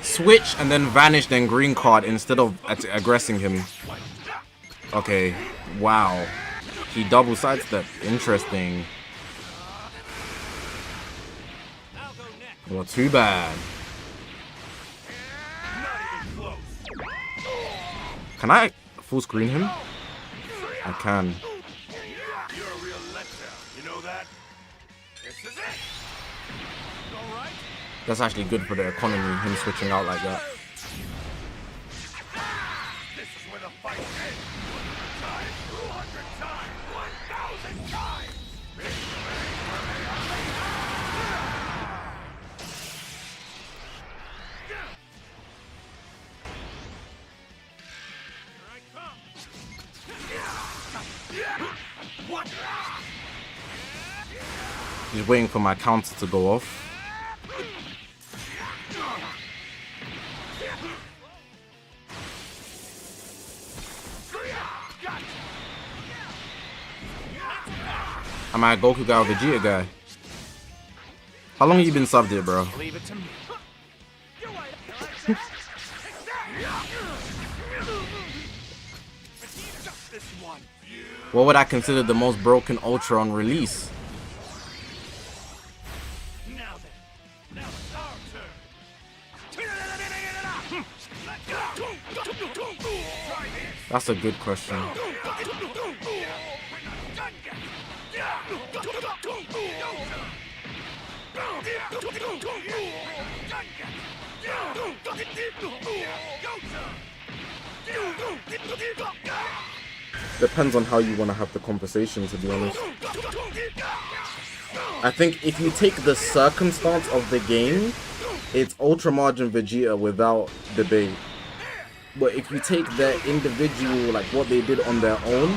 S1: switch, and then vanish, then green card instead of aggressing him. Okay. Wow. He double sidestepped. Interesting. Well, too bad. Can I full screen him? I can.
S2: You're a real letdown. You know that? This is it. All right.
S1: That's actually good for the economy, him switching out like that.
S2: This is where the fight ends. 200 times, 1,000 times. What?
S1: Just waiting for my counter to go off. Am I a Goku guy or Vegeta guy? How long have you been subbed here, bro?
S2: Leave it to me. This one.
S1: What would I consider the most broken Ultra on release?
S2: Now then. Now it's our turn.
S1: That's a good question.
S2: We're not done yet.
S1: Depends on how you want to have the conversation, to be honest. I think if you take the circumstance of the game, it's Ultra Margin Vegeta without debate. But if you take their individual, like what they did on their own,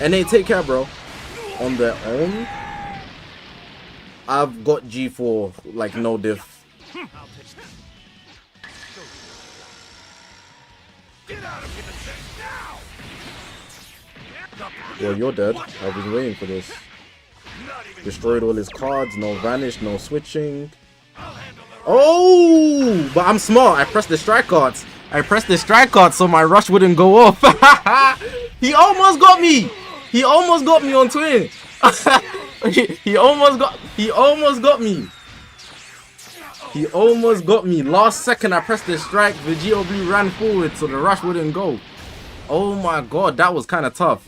S1: and they take care, bro, on their own, I've got G4, like no diff. Well, you're dead. I was waiting for this. Destroyed all his cards, no vanish, no switching. Oh, but I'm smart. I pressed the strike cards. I pressed the strike cards so my rush wouldn't go off. He almost got me. He almost got me on twin. He almost got me. He almost got me. Last second I pressed the strike. The GOB ran forward so the rush wouldn't go. Oh my god, that was kind of tough.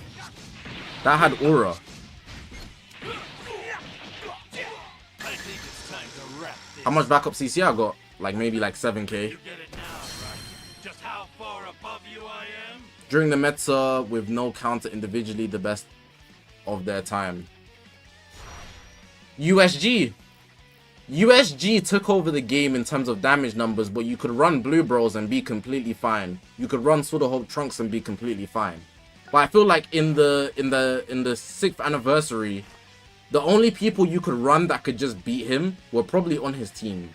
S1: That had aura. How much backup CC I got? Like maybe like 7k.
S2: Just how far above you I am?
S1: During the meta with no counter individually, the best of their time. USG took over the game in terms of damage numbers, but you could run Blue Bros and be completely fine. You could run Sword of Hope Trunks and be completely fine. But I feel like in the 6th anniversary, the only people you could run that could just beat him were probably on his team.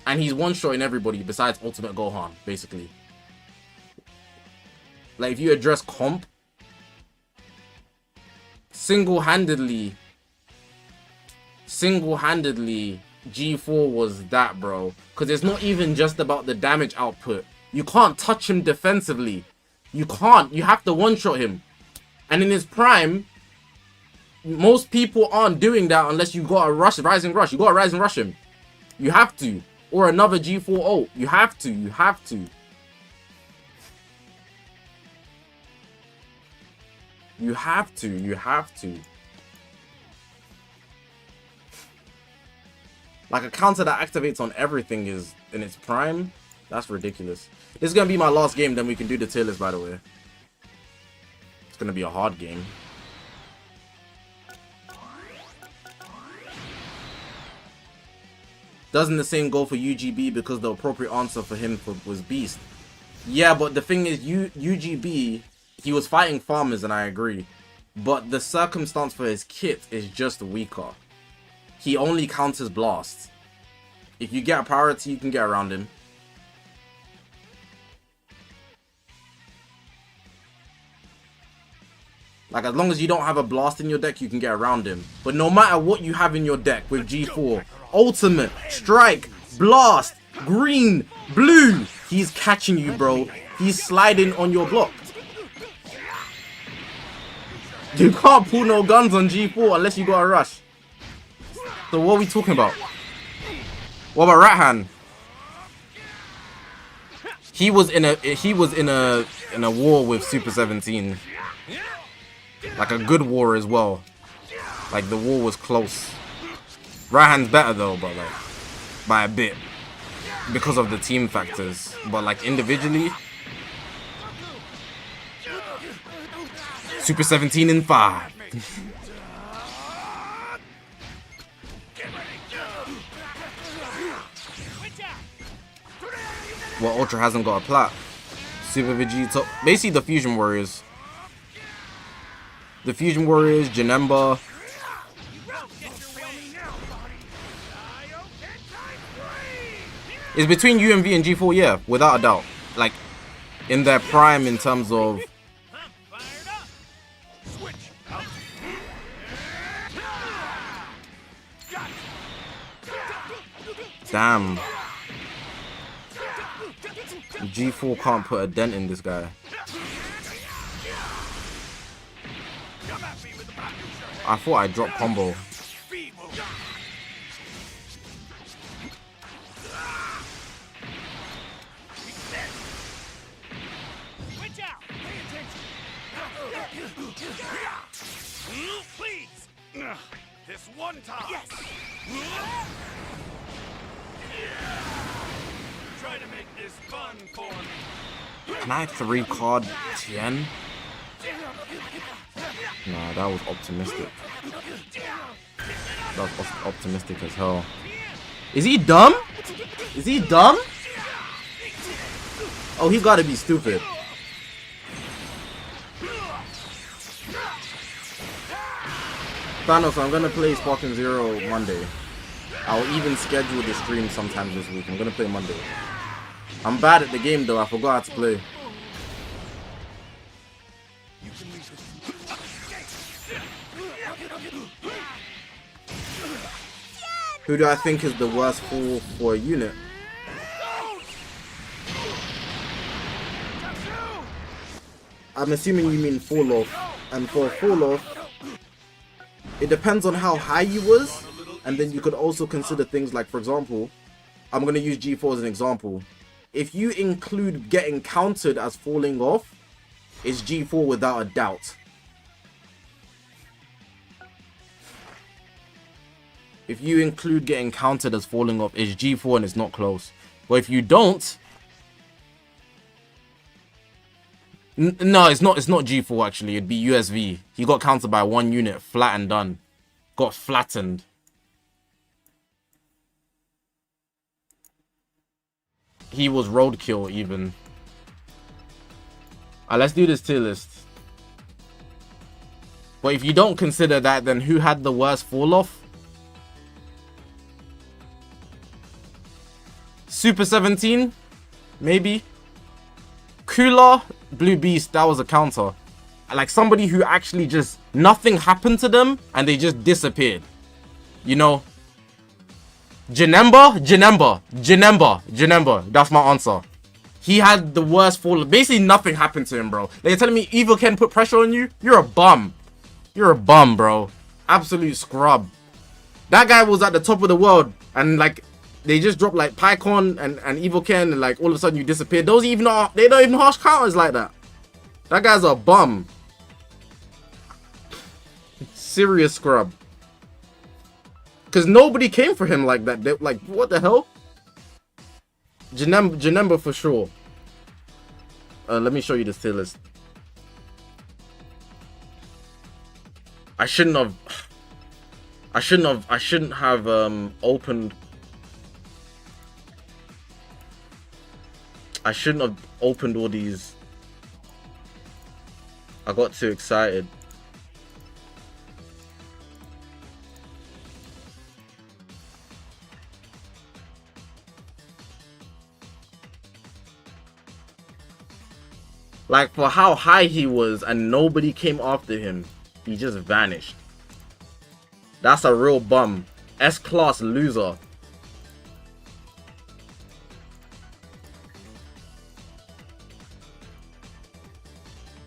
S1: And he's one-shotting everybody besides Ultimate Gohan, basically. Like, if you address comp, single-handedly, G4 was that, bro. Because it's not even just about the damage output. You can't touch him defensively. You can't. You have to one-shot him. And in his prime, most people aren't doing that unless you got a rising rush. You got to rise and rush him. You have to. Or another G4 ult. You have to. You have to. You have to. You have to. Like a counter that activates on everything is in its prime. That's ridiculous. This is going to be my last game. Then we can do the tier list, by the way. It's going to be a hard game. Doesn't the same go for UGB because the appropriate answer for him was Beast? Yeah, but the thing is, UGB, he was fighting farmers, and I agree. But the circumstance for his kit is just weaker. He only counters blasts. If you get a priority, you can get around him. Like, as long as you don't have a blast in your deck, you can get around him. But no matter what you have in your deck with G4, ultimate, strike, blast, green, blue, he's catching you, bro. He's sliding on your block. You can't pull no guns on G4 unless you got a rush. So what are we talking about? What about Rat Hand? He was in a war with Super 17. Like a good war as well. Like the war was close. Rat Hand's better though, but like by a bit. Because of the team factors. But like individually, Super 17 in 5. Well, Ultra hasn't got a plat. Super Vegeta, basically the Fusion Warriors. The Fusion Warriors, Janemba. It's between UMV and G4, yeah, without a doubt. Like, in their prime in terms of... Damn. G4 can't put a dent in this guy. I thought I dropped combo.
S2: one time. Yes. Try to make this fun for me.
S1: Can I 3-card Tien? Nah, that was optimistic. That was optimistic as hell. Is he dumb? Is he dumb? Oh, he gotta be stupid. Thanos, I'm gonna play Sparking Zero Monday. I'll even schedule the stream sometime this week. I'm gonna play Monday. I'm bad at the game though, I forgot how to play. Who do I think is the worst fool for a unit? I'm assuming you mean fall off. And for fall off, it depends on how high you was. And then you could also consider things like, for example, I'm going to use G4 as an example. If you include getting countered as falling off, it's G4 without a doubt. If you include getting countered as falling off, it's G4 and it's not close. But if you don't, no, it's not G4 actually. It'd be USV. He got countered by one unit, flat and done. Got flattened. He was roadkill even. Let's do this tier list. But if you don't consider that, then who had the worst fall off? Super 17? Maybe? Cooler? Blue Beast, that was a counter. Like somebody who actually just, nothing happened to them and they just disappeared. You know? Janemba? That's my answer. He had the worst fall. Basically, nothing happened to him, bro. They're telling me Evil Ken put pressure on you? You're a bum. You're a bum, bro. Absolute scrub. That guy was at the top of the world and like, they just dropped like Pycon and Evil Ken and like all of a sudden you disappeared. Those even are, they don't even harsh counters like that. That guy's a bum. Serious scrub. Because nobody came for him like that. They, like, what the hell? Janemba for sure. Let me show you the tier list. I shouldn't have opened. I shouldn't have opened all these. I got too excited. Like, for how high he was and nobody came after him, he just vanished. That's a real bum. S-class loser.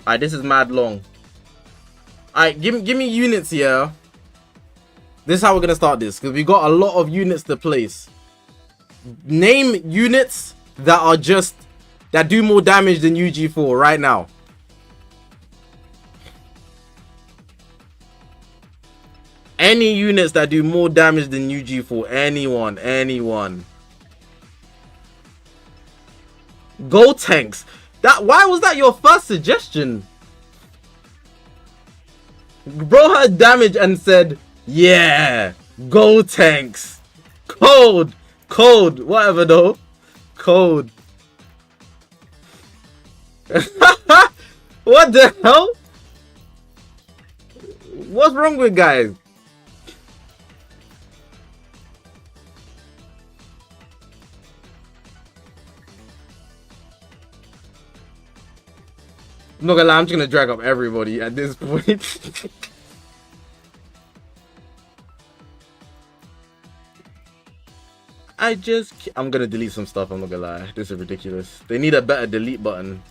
S1: Alright, this is mad long. Alright, give me units here. This is how we're gonna start this, because we got a lot of units to place. Name units that are just, that do more damage than UG4 right now. Any units that do more damage than UG4. Anyone. Go tanks. Why was that your first suggestion? Bro had damage and said, yeah, go tanks. Code, whatever though. Code. What the hell? What's wrong with guys? I'm not gonna lie, I'm just gonna drag up everybody at this point. I'm gonna delete some stuff, I'm not gonna lie. This is ridiculous. They need a better delete button.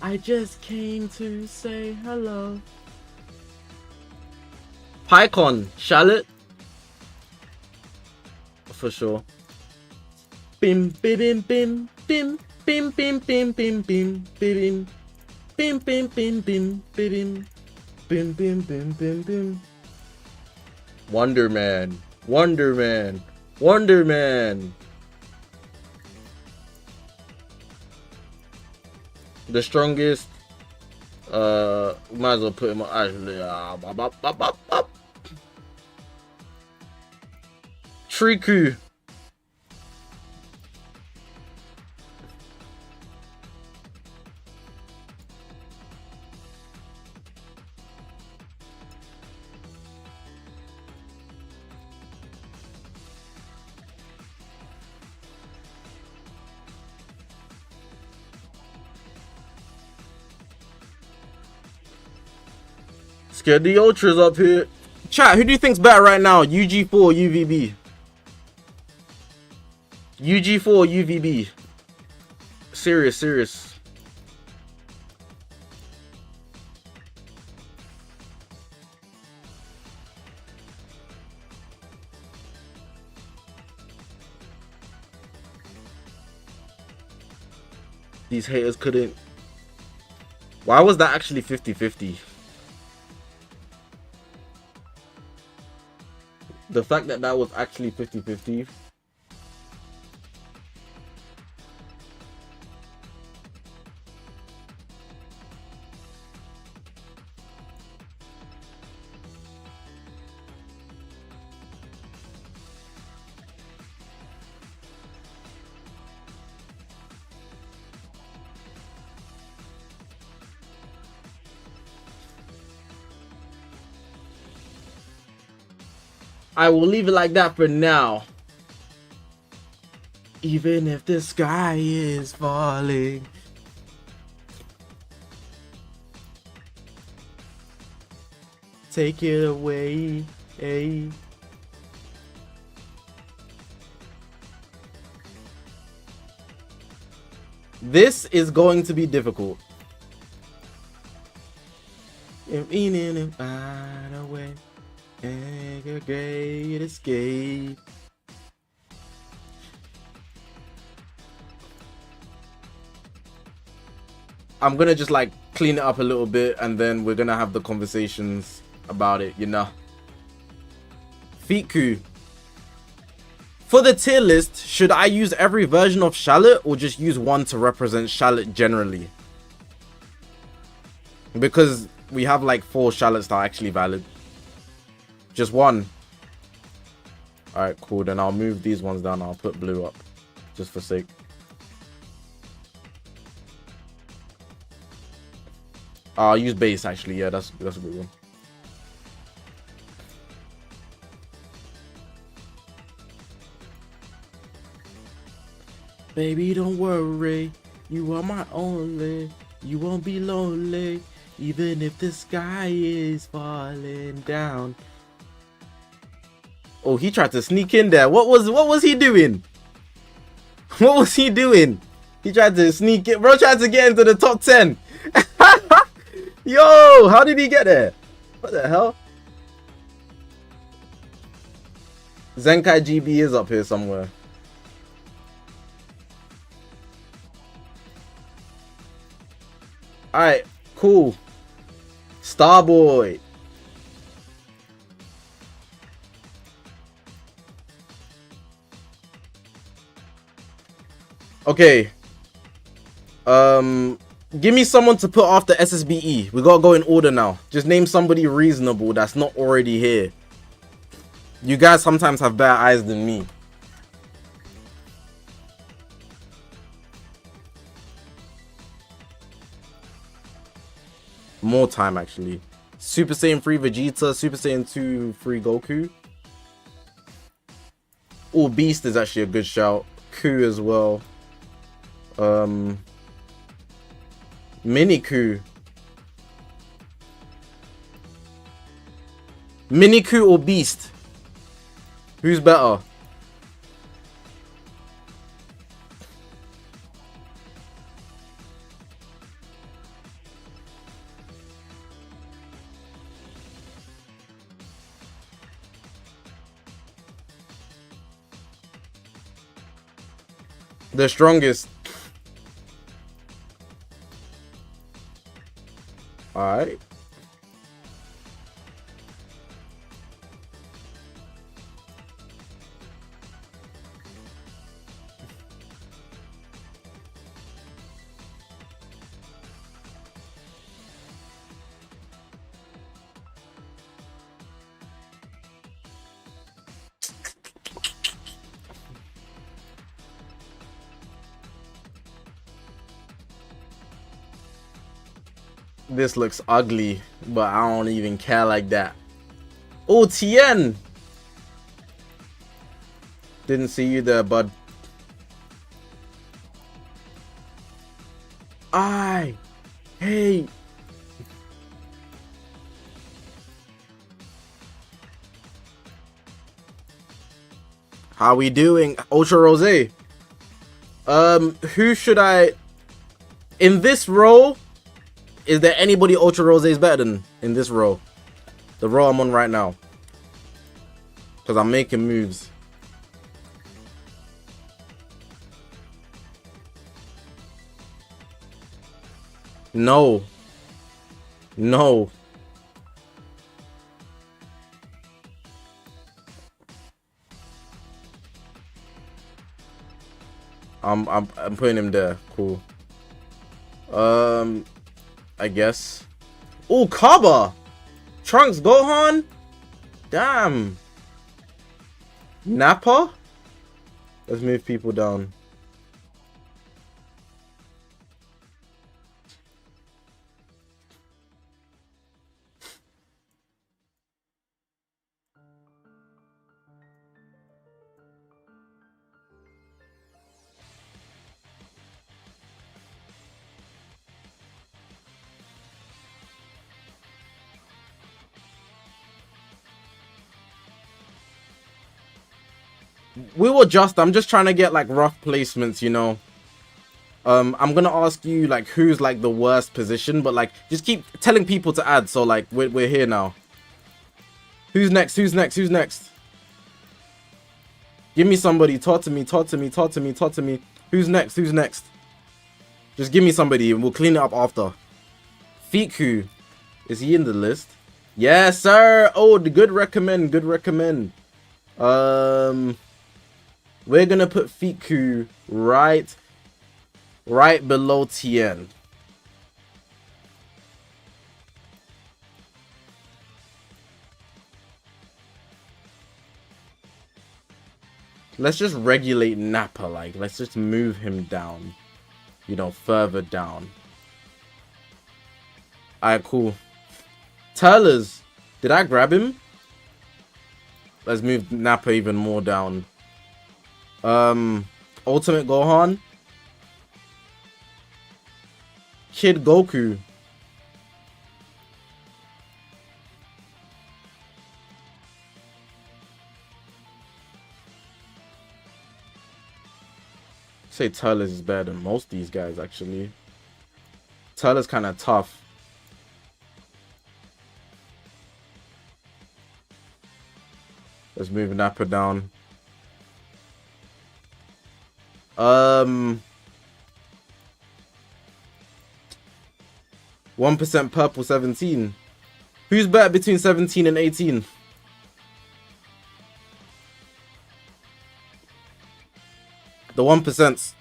S1: I just came to say hello. PyCon, Charlotte. For sure. Bim bim bim bim bim bim bim bim bim bim bim bim bim bim bim bim bim bim bim bim. Wonder Man, Wonder Man, Wonder Man. The strongest. Might as well put him on. Actually, Triku. Scared the ultras up here. Chat, who do you think's better right now? UG4 or UVB? UG4 or UVB? Serious. These haters couldn't. Why was that actually 50-50? The fact that that was actually 50-50. I will leave it like that for now. Even if the sky is falling. Take it away. Hey. This is going to be difficult. If in and find a way. Make a great escape. I'm gonna just like clean it up a little bit and then we're gonna have the conversations about it, you know. Fiku. For the tier list, should I use every version of Charlotte or just use one to represent Charlotte generally? Because we have like 4 Charlottes that are actually valid. Just one. Alright, cool. Then I'll move these ones down. I'll put blue up. Just for sake. I'll use base actually. Yeah, that's a good one. Baby, don't worry. You are my only. You won't be lonely. Even if the sky is falling down. Oh, he tried to sneak in there. What was he doing? What was he doing? He tried to sneak in. Bro tried to get into the top 10. Yo, how did he get there? What the hell? Zenkai GB is up here somewhere. Alright, cool. Starboy. Okay. Give me someone to put after SSBE. We gotta go in order now. Just name somebody reasonable that's not already here. You guys sometimes have better eyes than me. More time actually. Super Saiyan 3 Vegeta, Super Saiyan 2 3 Goku. Oh, Beast is actually a good shout. Ku as well. Mini Ku. Mini Ku or Beast? Who's better? The strongest. Alright. This looks ugly, but I don't even care like that. Oh, Tien! Didn't see you there, bud. Hey. How we doing? Ultra Rose. Who should I... In this row, is there anybody Ultra Rose is better than in this row? The row I'm on right now. Because I'm making moves. No. No. I'm putting him there. Cool. I guess. Oh, Kaba! Trunks Gohan? Damn. Nappa? Let's move people down. We will just, I'm just trying to get like rough placements, you know. I'm gonna ask you like who's like the worst position, but like just keep telling people to add. So like we're here now. Who's next? Who's next? Who's next? Give me somebody. Talk to me. Talk to me. Talk to me. Talk to me. Who's next? Who's next? Just give me somebody and we'll clean it up after. Fiku, is he in the list? Yes, sir. Oh, good recommend. Good recommend. We're gonna put Fiku right below Tien. Let's just regulate Nappa, like let's just move him down, you know, further down. Alright, cool. Turles, did I grab him? Let's move Nappa even more down. Ultimate Gohan, Kid Goku, say Turles is better than most of these guys actually. Turles kind of tough. Let's move Nappa down. 1% purple 17. Who's better between 17 and 18? The 1%.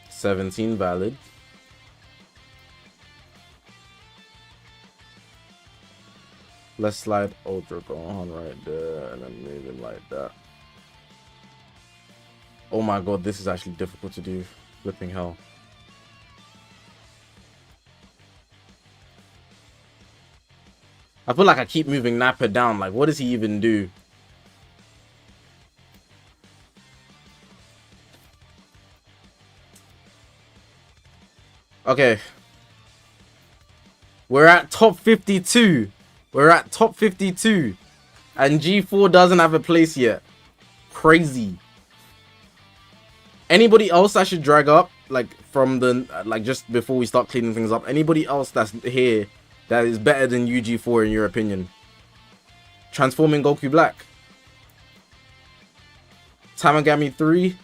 S1: $17 valid. Let's slide Ultra Gohan right there and then move him like that. Oh my god, this is actually difficult to do. Flipping hell. I feel like I keep moving Nappa down. Like, what does he even do? Okay. We're at top 52. We're at top 52. And G4 doesn't have a place yet. Crazy. Anybody else I should drag up? Like, from the... Like, just before we start cleaning things up. Anybody else that's here that is better than UG4 in your opinion? Transforming Goku Black. Tamagami 3.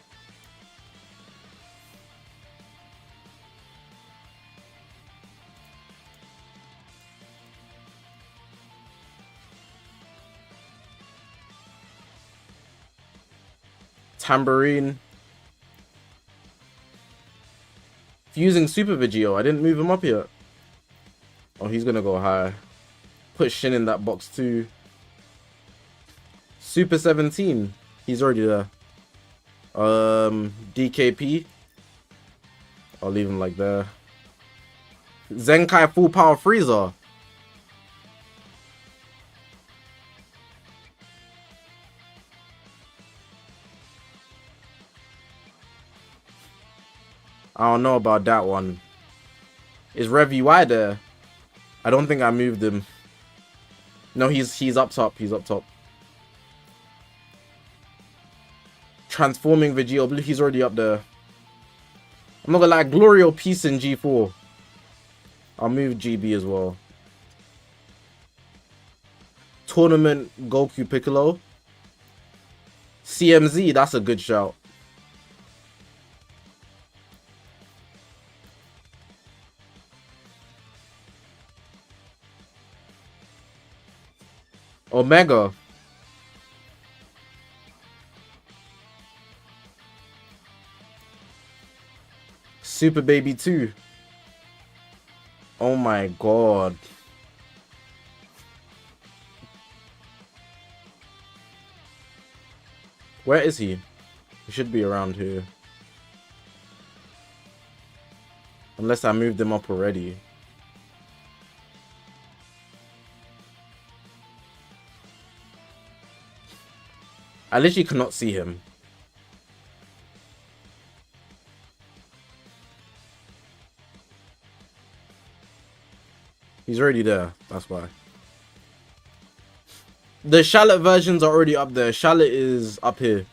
S1: Tambourine. Fusing Super Vegito. I didn't move him up yet. Oh, he's gonna go high. Put Shin in that box too. Super 17. He's already there. DKP. I'll leave him like that. Zenkai Full Power Freezer. I don't know about that one. Is Rev UI there? I don't think I moved him. No, he's up top. He's up top. Transforming Vegito Blue. He's already up there. I'm not gonna lie. Glorio Peace in G4. I'll move GB as well. Tournament Goku Piccolo. CMZ. That's a good shout. Omega. Super Baby 2. Oh my god. Where is he? He should be around here. Unless I moved him up already. I literally cannot see him. He's already there. That's why. The Shallot versions are already up there. Shallot is up here.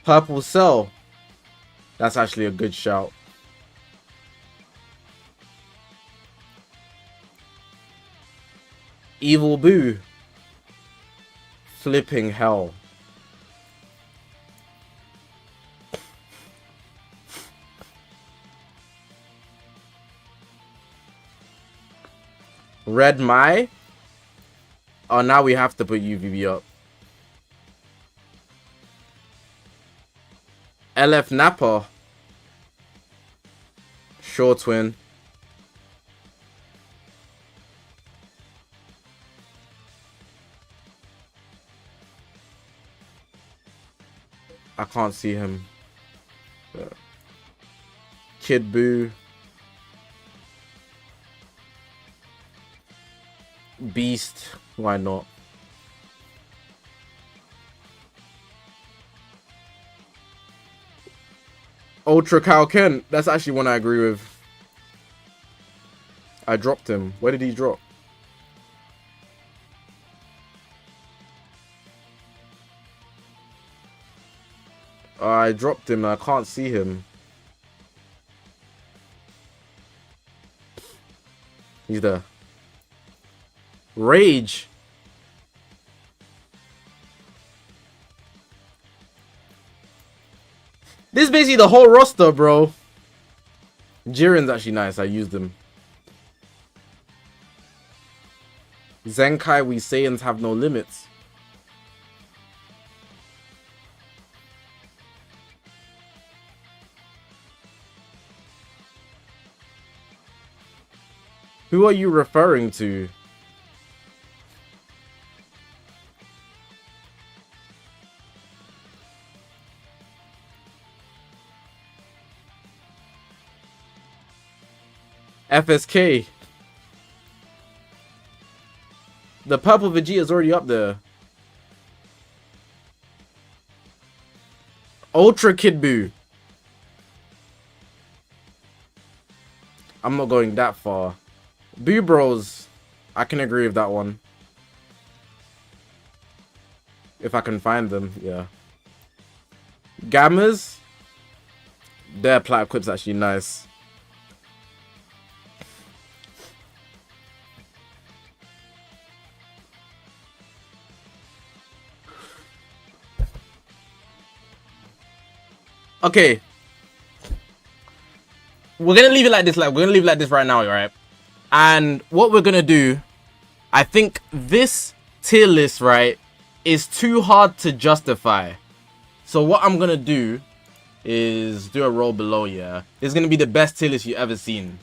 S1: Purple Cell. That's actually a good shout. Evil Boo. Flipping hell. Red Mai. Oh, now we have to put UVB up. LF Nappa. Sure Twin. I can't see him. Kid Boo. Beast. Why not? Ultra Cow Ken. That's actually one I agree with. I dropped him. Where did he drop? I dropped him. I can't see him. He's there. Rage. This is basically the whole roster, bro. Jiren's actually nice. I used him. Zenkai, we Saiyans have no limits. Who are you referring to? FSK. The purple Vegeta is already up there. Ultra Kid Buu. I'm not going that far. Boo Bros. I can agree with that one. If I can find them, yeah. Gammas. Their plat equip's actually nice. Okay. We're gonna leave it like this, we're gonna leave it like this right now, right? And what we're gonna do, I think this tier list, right, is too hard to justify. So what I'm gonna do is do a roll below, yeah. This is gonna be the best tier list you've ever seen.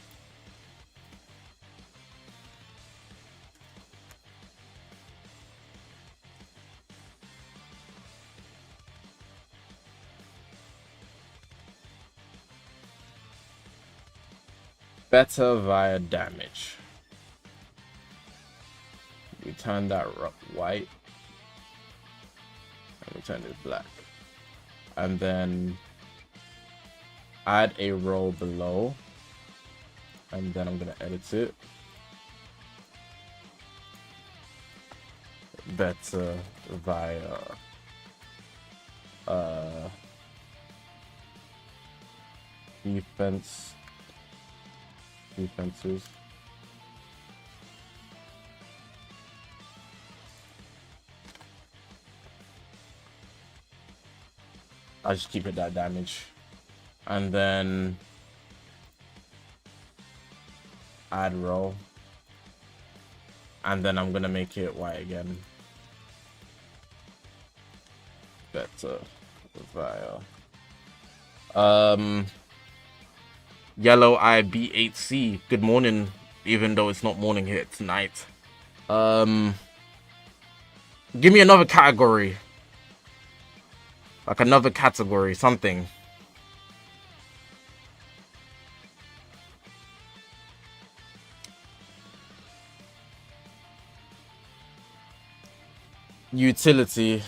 S1: Better via damage. We turn that white. And we turn it black. And then add a row below. And then I'm going to edit it. Better via defenses. I'll just keep it that damage. And then add row. And then I'm gonna make it white again. Better via Yellow Eye B8C. Good morning, even though it's not morning here, it's night. Give me another category. Like another category, something. Utility.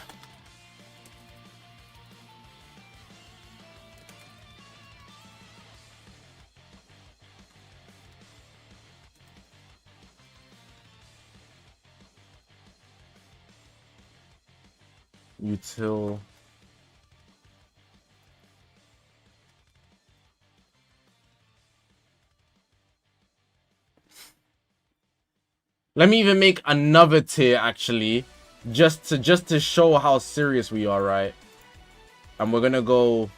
S1: Util. Let me even make another tier actually, just to show how serious we are, right? And we're gonna go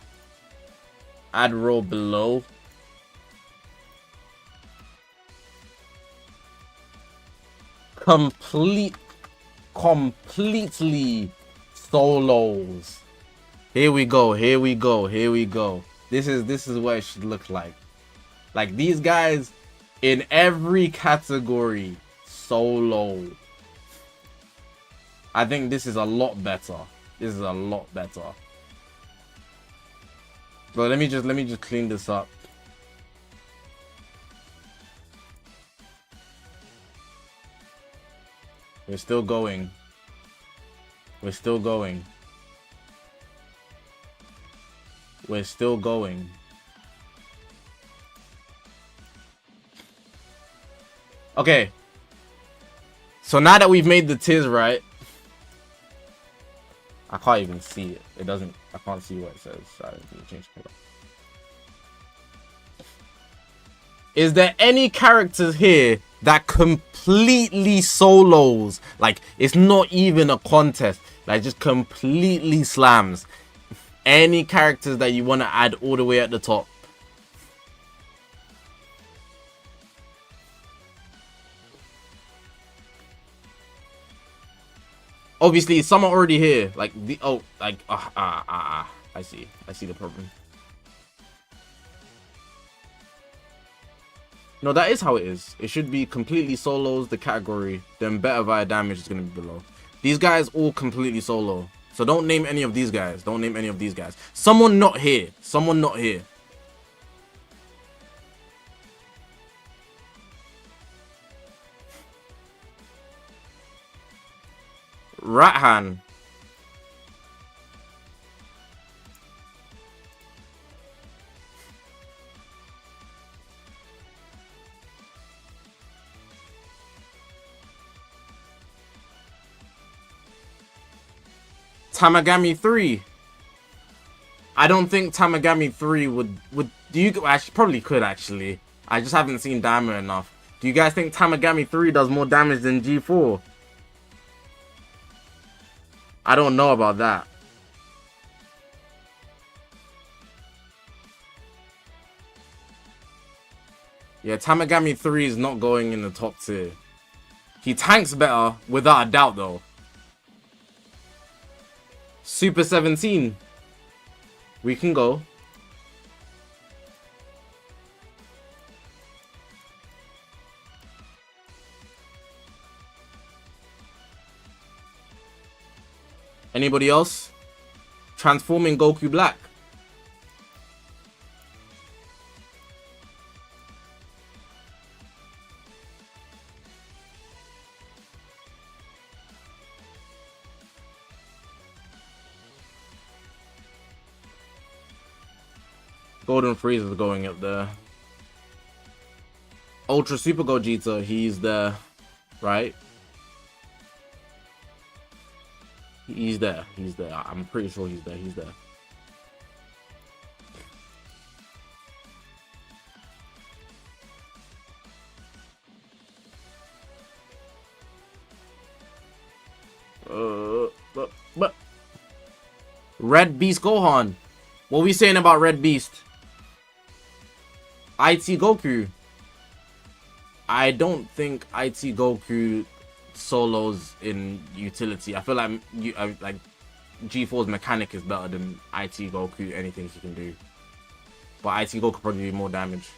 S1: add row below. Completely solos. Here we go. This is what it should look like. Like these guys in every category solo. I think this is a lot better. But let me just clean this up. We're still going. Okay. So now that we've made the tiers, right? I can't even see it. I can't see what it says. Sorry, let me change color. Is there any characters here that completely solos? Like, it's not even a contest. Like, just completely slams. Any characters that you want to add all the way at the top? Obviously, some are already here. Like the I see the problem. No, that is how it is. It should be completely solos, the category, then better via damage is gonna be below. These guys all completely solo. So don't name any of these guys. Someone not here. Right hand. Tamagami 3. I don't think Tamagami 3 would do you actually probably could actually. I just haven't seen Diamond enough. Do you guys think Tamagami 3 does more damage than G4? I don't know about that. Yeah, Tamagami 3 is not going in the top tier. He tanks better, without a doubt, though. Super 17. We can go. Anybody else? Transforming Goku Black. Golden Freeze is going up there. Ultra Super Gogeta, he's there, right? He's there. He's there. I'm pretty sure he's there. He's there. But Red Beast Gohan. What are we saying about Red Beast? IT Goku. I don't think IT Goku solos in utility. I feel like like G4's mechanic is better than IT Goku. Anything he can do, but IT Goku probably do more damage.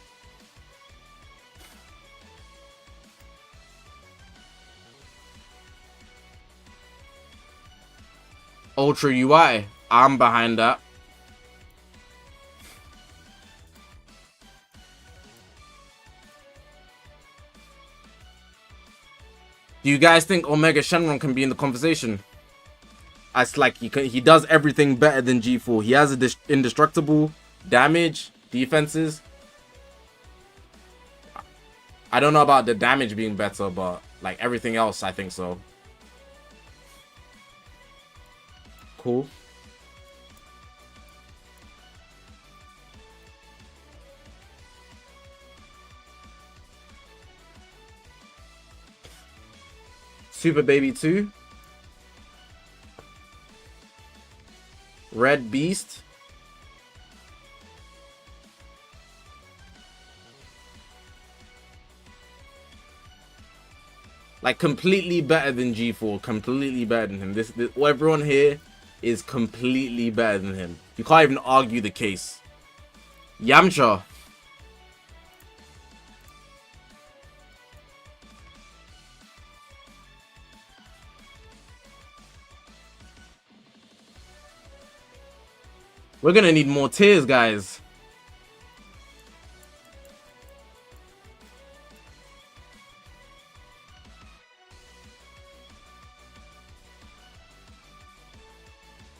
S1: Ultra UI. I'm behind that. Do you guys think Omega Shenron can be in the conversation? It's like he does everything better than G4. He has a indestructible damage, defenses. I don't know about the damage being better, but like everything else, I think so. Cool. Super Baby 2. Red Beast. Like completely better than G4. Completely better than him. This everyone here is completely better than him. You can't even argue the case. Yamcha. We're gonna need more tiers, guys.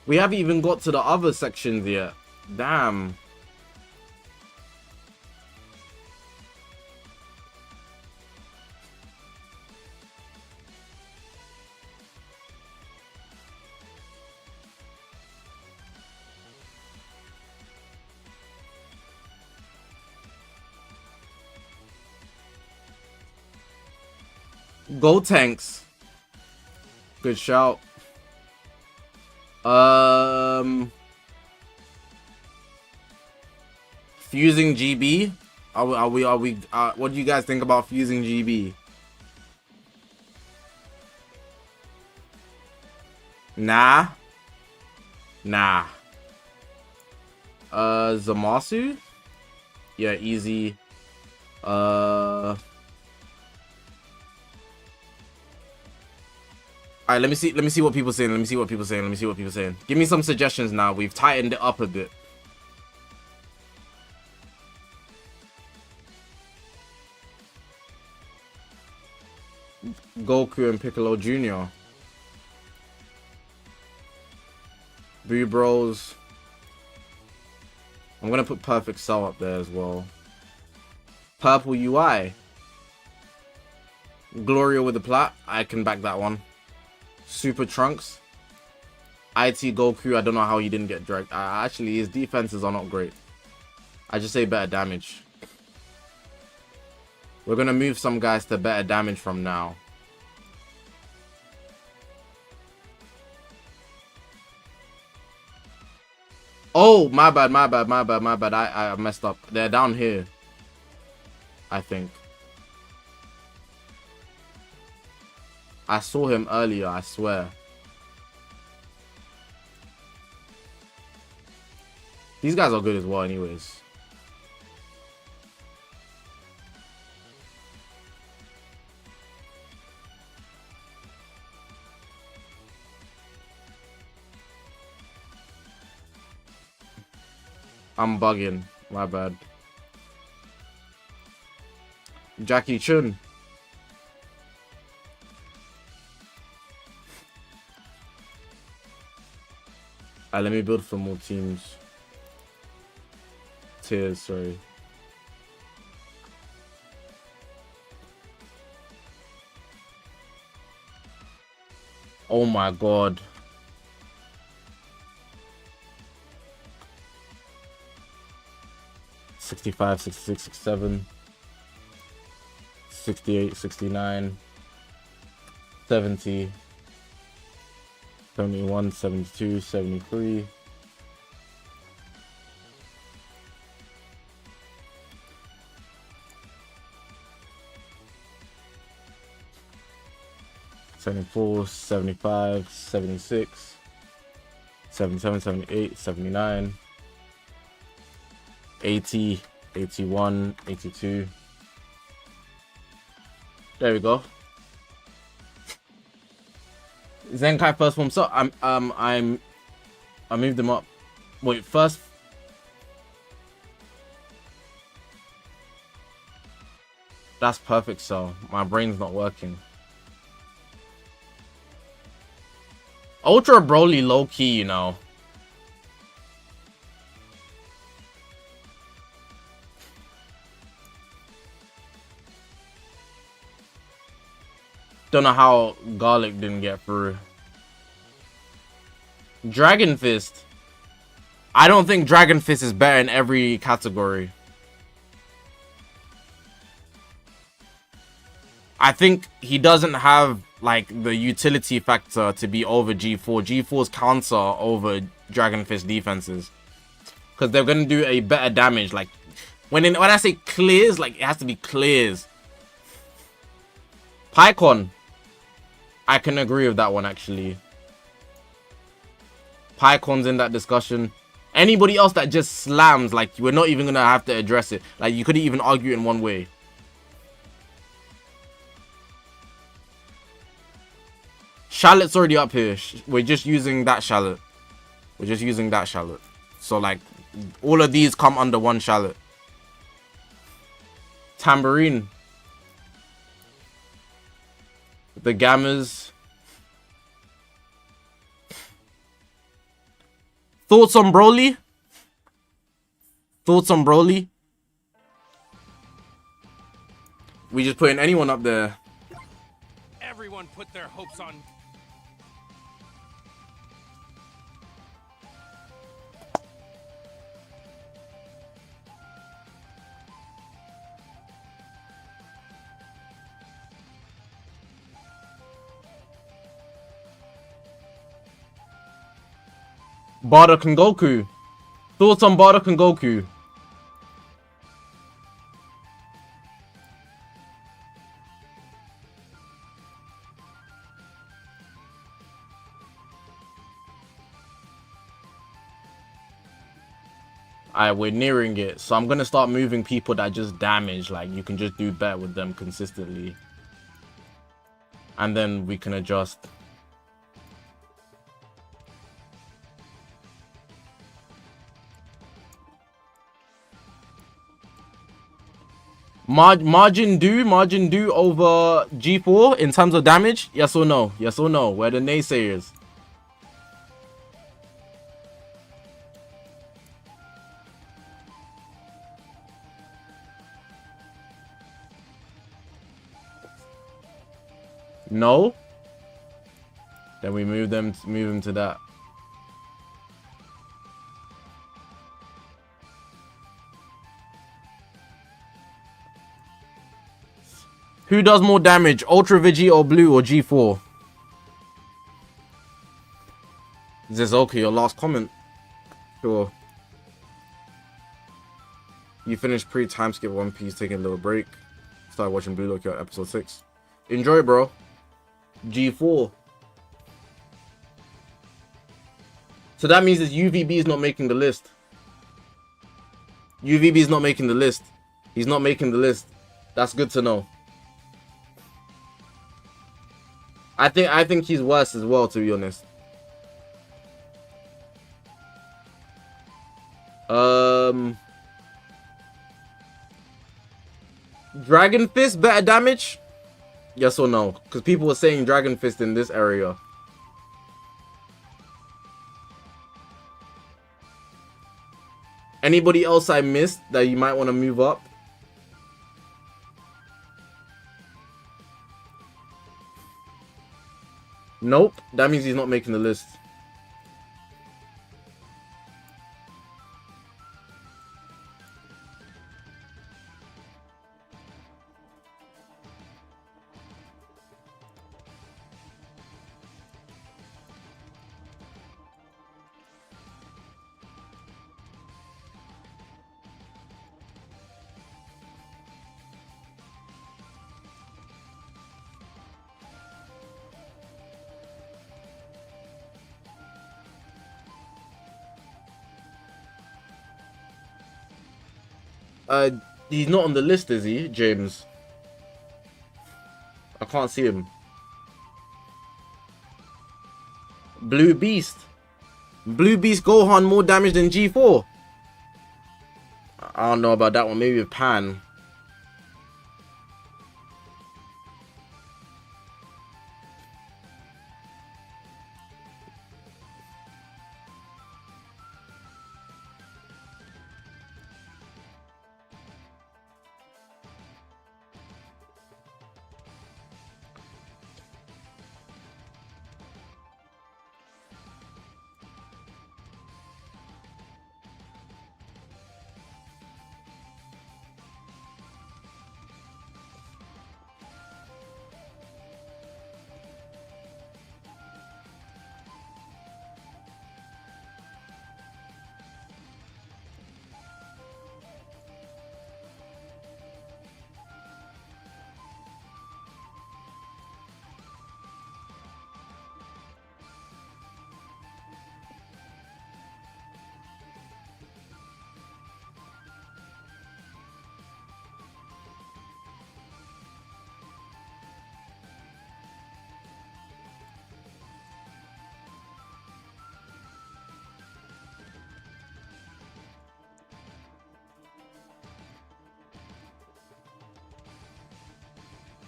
S1: We haven't even got to the other sections yet. Damn. Go Tanks. Good shout. Fusing GB. Are we what do you guys think about fusing GB? Nah. Zamasu? Yeah, easy. Alright, let me see what people saying. Let me see what people saying. Give me some suggestions now. We've tightened it up a bit. Goku and Piccolo Jr. Boo Bros. I'm gonna put Perfect Cell up there as well. Purple UI. Gloria with the plat. I can back that one. Super Trunks. IT Goku, I don't know how he didn't get dragged. Actually, his defenses are not great. I just say better damage. We're gonna move some guys to better damage from now. Oh, my bad. I messed up. They're down here, I think. I saw him earlier, I swear. These guys are good as well anyways. I'm bugging. My bad. Jackie Chun. Alright, let me build for more teams. Tiers, sorry. Oh my god. $65, $66, $67, $68, $69, $70, $71, $72, $73. $74, $75, $76, $77, $78, $79, $80, $81, $82. There we go. Zenkai first form. So I moved them up. Wait, first. That's perfect. So my brain's not working. Ultra Broly low key, you know. Don't know how Garlic didn't get through. Dragon Fist. I don't think Dragon Fist is better in every category. I think he doesn't have like the utility factor to be over G4. G4's counter over Dragon Fist defenses. Because they're going to do a better damage. Like when I say clears, like it has to be clears. Pycon. I can agree with that one actually. Pycon's in that discussion. Anybody else that just slams, like we're not even gonna have to address it. Like you couldn't even argue in one way. Shallot's already up here. We're just using that shallot. We're just using that shallot. So like all of these come under one shallot. Tambourine. The Gammas. Thoughts on Broly? Thoughts on Broly? We just putting anyone up there.
S2: Everyone put their hopes on.
S1: Bardock and Goku. Thoughts on Bardock and Goku? Alright, we're nearing it. So I'm going to start moving people that just damage. Like, you can just do better with them consistently. And then we can adjust. Margin do over G4 in terms of damage? Yes or no? Yes or no? We're the naysayers. No? Then we move them to that. Who does more damage, Ultra Vigi or Blue or G4? Is this okay? Your last comment? Sure. You finished pre-time skip One Piece, taking a little break. Started watching Blue Lock at episode 6. Enjoy, bro. G4. So that means that UVB is not making the list. UVB is not making the list. He's not making the list. That's good to know. I think he's worse as well, to be honest. Dragon Fist better damage? Yes or no? Because people were saying Dragon Fist in this area. Anybody else I missed that you might want to move up? Nope. That means he's not making the list. He's not on the list, is he, James? I can't see him. Blue Beast. Blue Beast Gohan more damage than G4. I don't know about that one. Maybe with Pan.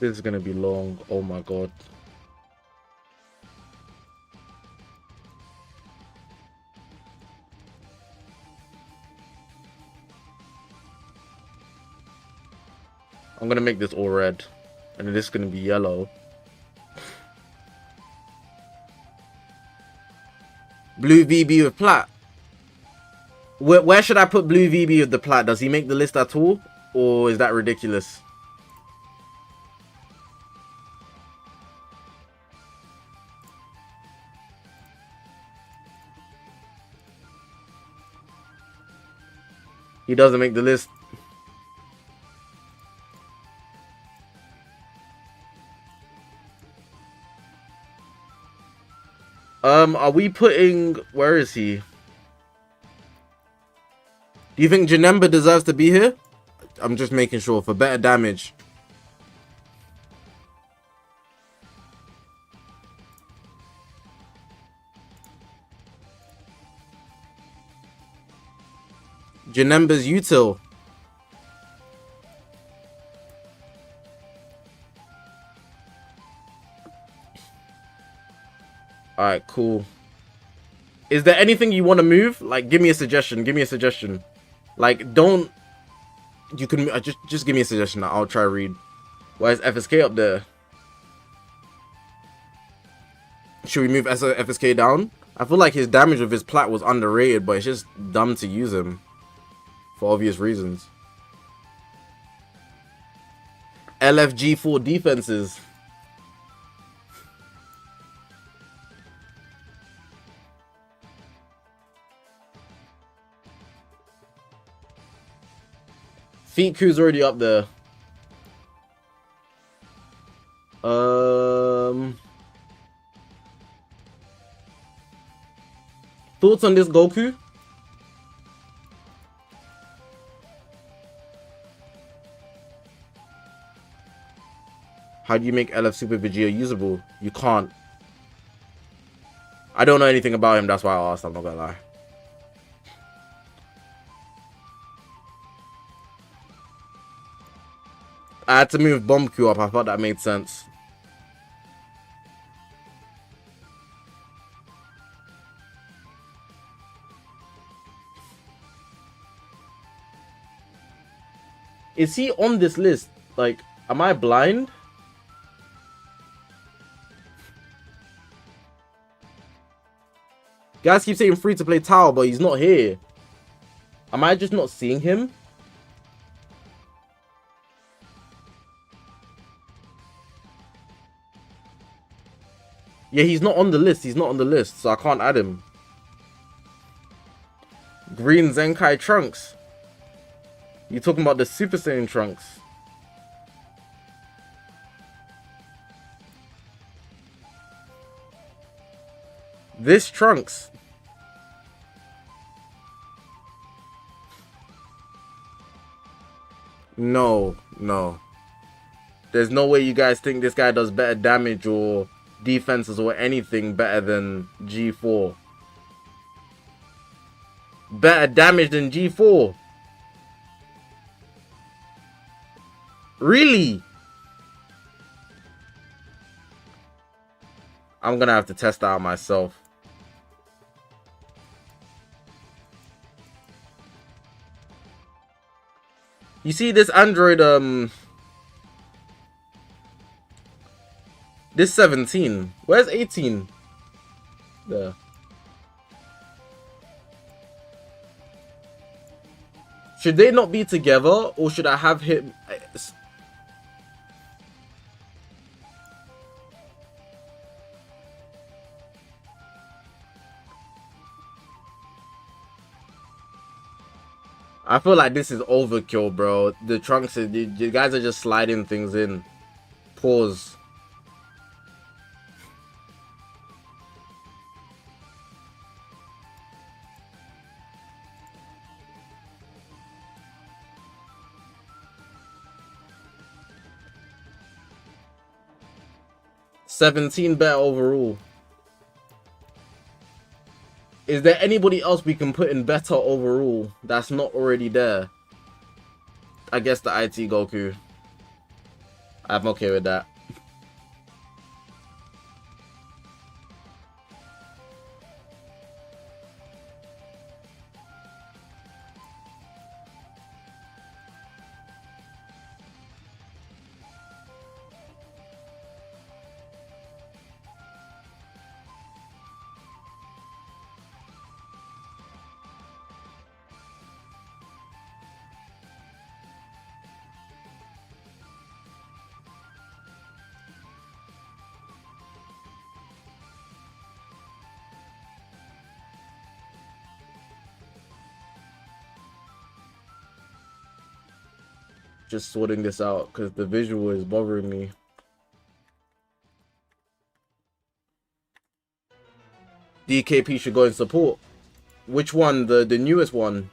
S1: This is gonna be long. Oh my god. I'm gonna make this all red, and then this is gonna be yellow. Blue VB with plat. Where should I put Blue VB with the plat? Does he make the list at all, or is that ridiculous? He doesn't make the list. Are we putting... Where is he? Do you think Janemba deserves to be here? I'm just making sure for better damage. Janemba's util. Alright, cool. Is there anything you want to move? Like, give me a suggestion. Give me a suggestion. Like, don't... You can... Just give me a suggestion. I'll try to read. Why is FSK up there? Should we move FSK down? I feel like his damage with his plat was underrated, but it's just dumb to use him. For obvious reasons. LFG4 defenses. Feet Q's already up there. Thoughts on this Goku? How do you make LF Super Vegeta usable? You can't. I don't know anything about him, that's why I asked, I'm not gonna lie. I had to move Bomb Q up, I thought that made sense. Is he on this list? Like, am I blind? Guys keep saying free to play Tower, but he's not here. Am I just not seeing him? Yeah, he's not on the list. He's not on the list, so I can't add him. Green Zenkai Trunks. You talking about the Super Saiyan Trunks? This Trunks. No, no. There's no way you guys think this guy does better damage or defenses or anything better than G4. Better damage than G4. Really? I'm gonna have to test that out myself. You see this android, this 17. Where's 18? There. Should they not be together, or should I have him? I feel like this is overkill, bro. The Trunks, you guys are just sliding things in. Pause. $17 better overall. Is there anybody else we can put in better overall that's not already there? I guess the IT Goku. I'm okay with that. Just sorting this out because the visual is bothering me. DKP should go in support. Which one? The newest one?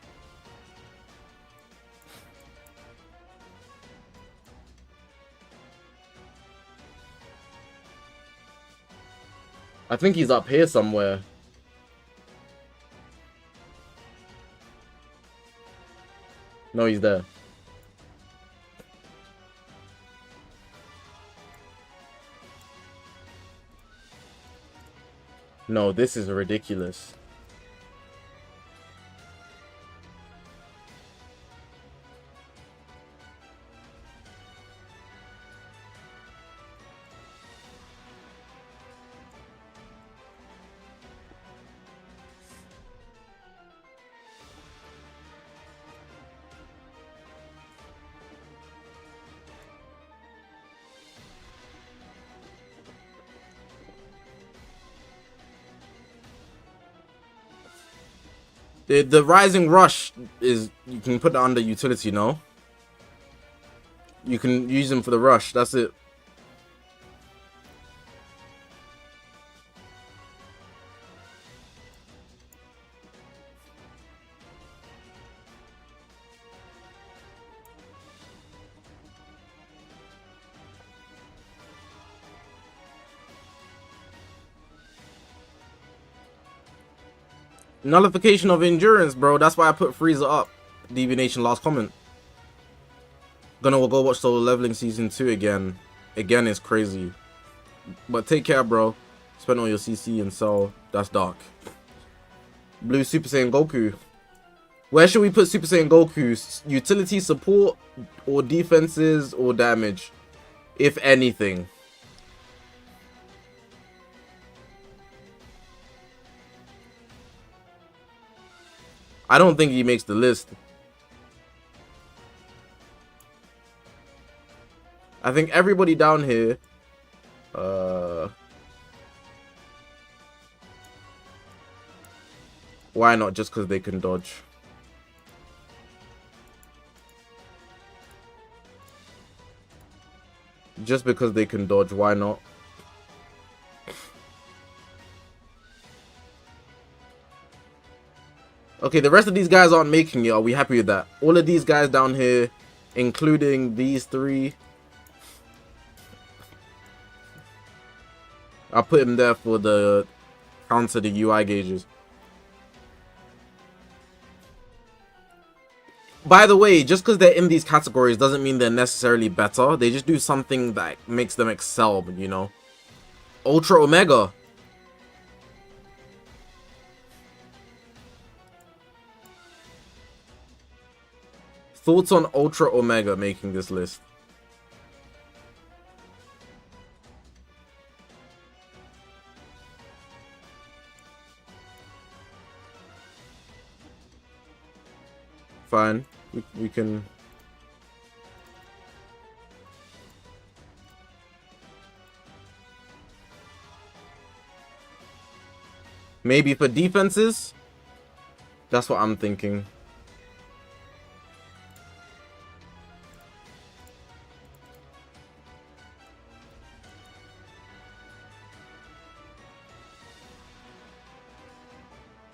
S1: I think he's up here somewhere. No, he's there. No, this is ridiculous. The Rising Rush is, you can put that under utility, no? You can use them for the rush, that's it. Nullification of endurance, bro. That's why I put Freezer up. Deviation last comment. Gonna go watch Solo Leveling Season 2 again. Again, it's crazy. But take care, bro. Spend all your CC and Cell. That's dark. Blue Super Saiyan Goku. Where should we put Super Saiyan Goku? Utility, support, or defenses, or damage? If anything. I don't think he makes the list. I think everybody down here, why not? Just because they can dodge. Just because they can dodge, why not? Okay, the rest of these guys aren't making it. Are we happy with that? All of these guys down here, including these three, I'll put him there for the counter the UI gauges. By the way, just because they're in these categories doesn't mean they're necessarily better. They just do something that makes them excel, you know? Ultra Omega. Thoughts on Ultra Omega making this list? Fine. We can... Maybe for defenses? That's what I'm thinking.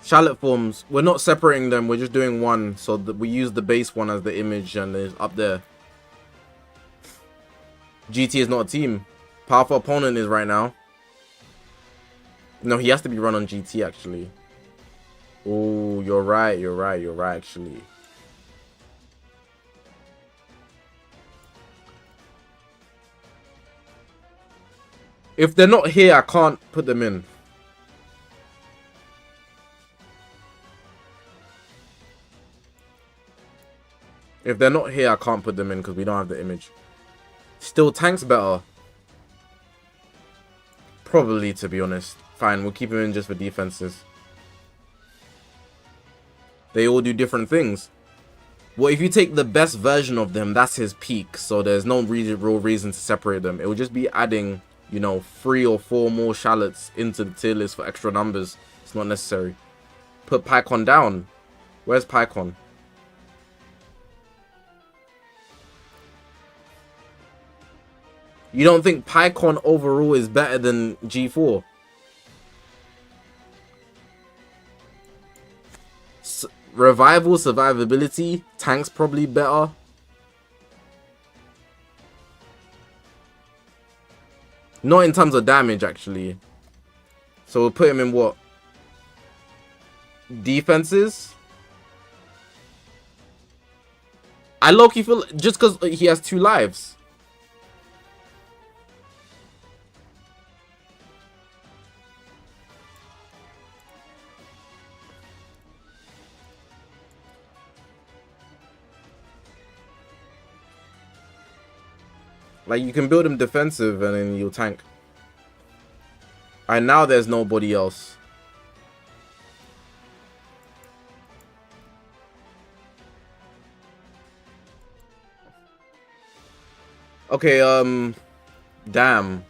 S1: Shallot forms, we're not separating them, we're just doing one, so that we use the base one as the image and it's up there. GT is not a team. Powerful opponent is right now. No, he has to be run on GT actually. Oh, you're right actually. If they're not here, I can't put them in. If they're not here, I can't put them in because we don't have the image. Still, Tank's better. Probably, to be honest. Fine, we'll keep him in just for defenses. They all do different things. Well, if you take the best version of them, that's his peak. So there's no real reason to separate them. It will just be adding, you know, 3 or 4 more shallots into the tier list for extra numbers. It's not necessary. Put Pycon down. Where's Pycon? You don't think Pycon overall is better than G4? Revival, survivability, Tank's probably better. Not in terms of damage, actually. So we'll put him in what? Defenses? I low-key feel just because he has 2 lives. Like, you can build him defensive and then you'll tank. And now there's nobody else. Okay, damn.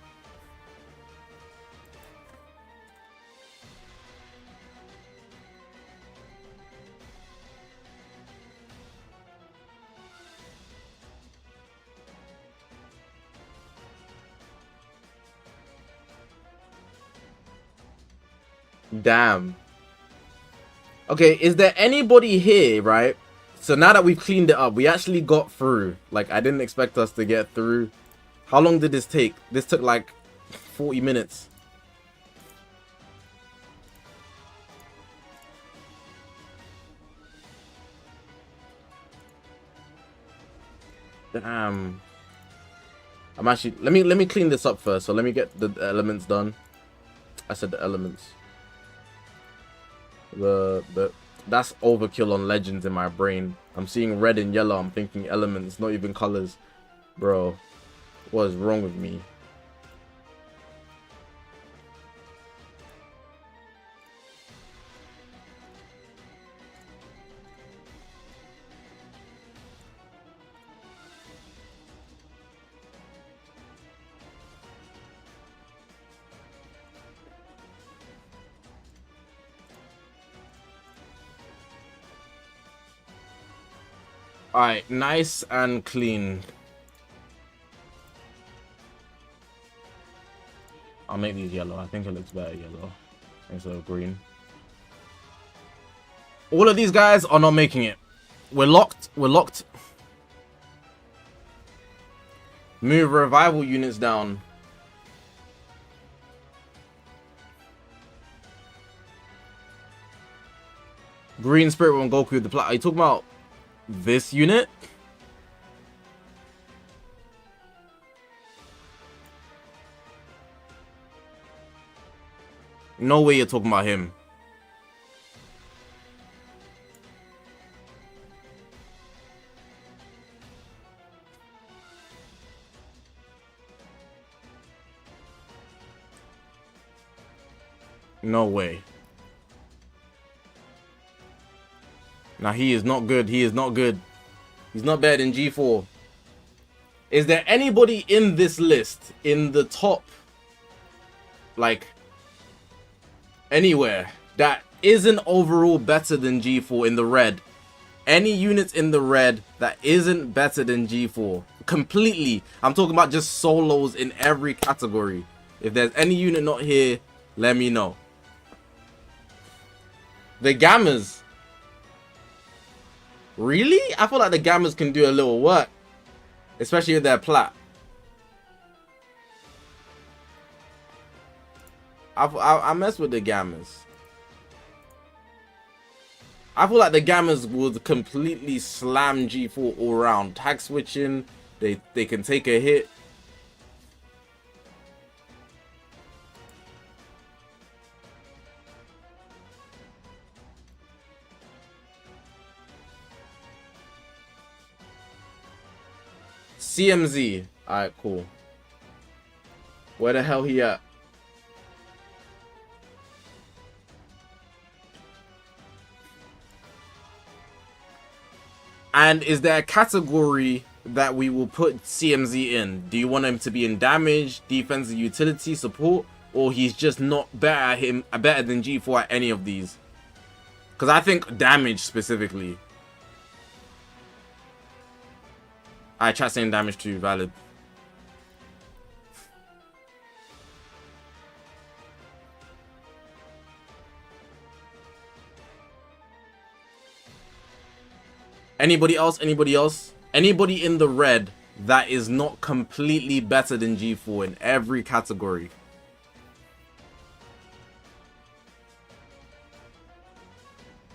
S1: Damn. Okay, is there anybody here, right? So now that we've cleaned it up, we actually got through. Like, I didn't expect us to get through. How long did this take? This took like 40 minutes. Damn. I'm actually, let me clean this up first. So let me get the elements done. I said the elements. That's overkill on legends in my brain. I'm seeing red and yellow. I'm thinking elements, not even colors. Bro, what is wrong with me? Alright, nice and clean. I'll make these yellow. I think it looks better yellow instead of green. All of these guys are not making it. We're locked. We're locked. Move revival units down. Green Spirit on Goku. The plat. Are you talking about this unit? No way you're talking about him. No way. Now he is not good. He is not good. He's not better than G4. Is there anybody in this list in the top, like, anywhere that isn't overall better than G4 in the red? Any units in the red that isn't better than G4? Completely. I'm talking about just solos in every category. If there's any unit not here, let me know. The Gammas. Really? I feel like the Gammas can do a little work. Especially with their plat. I mess with the Gammas. I feel like the Gammas would completely slam G4 all around. Tag switching. They can take a hit. CMZ. Alright, cool. Where the hell he at? And is there a category that we will put CMZ in? Do you want him to be in damage, defensive, utility, support, or he's just not better than G4 at any of these? Because I think damage specifically. I chat saying damage too, valid. Anybody else? Anybody else? Anybody in the red that is not completely better than G4 in every category?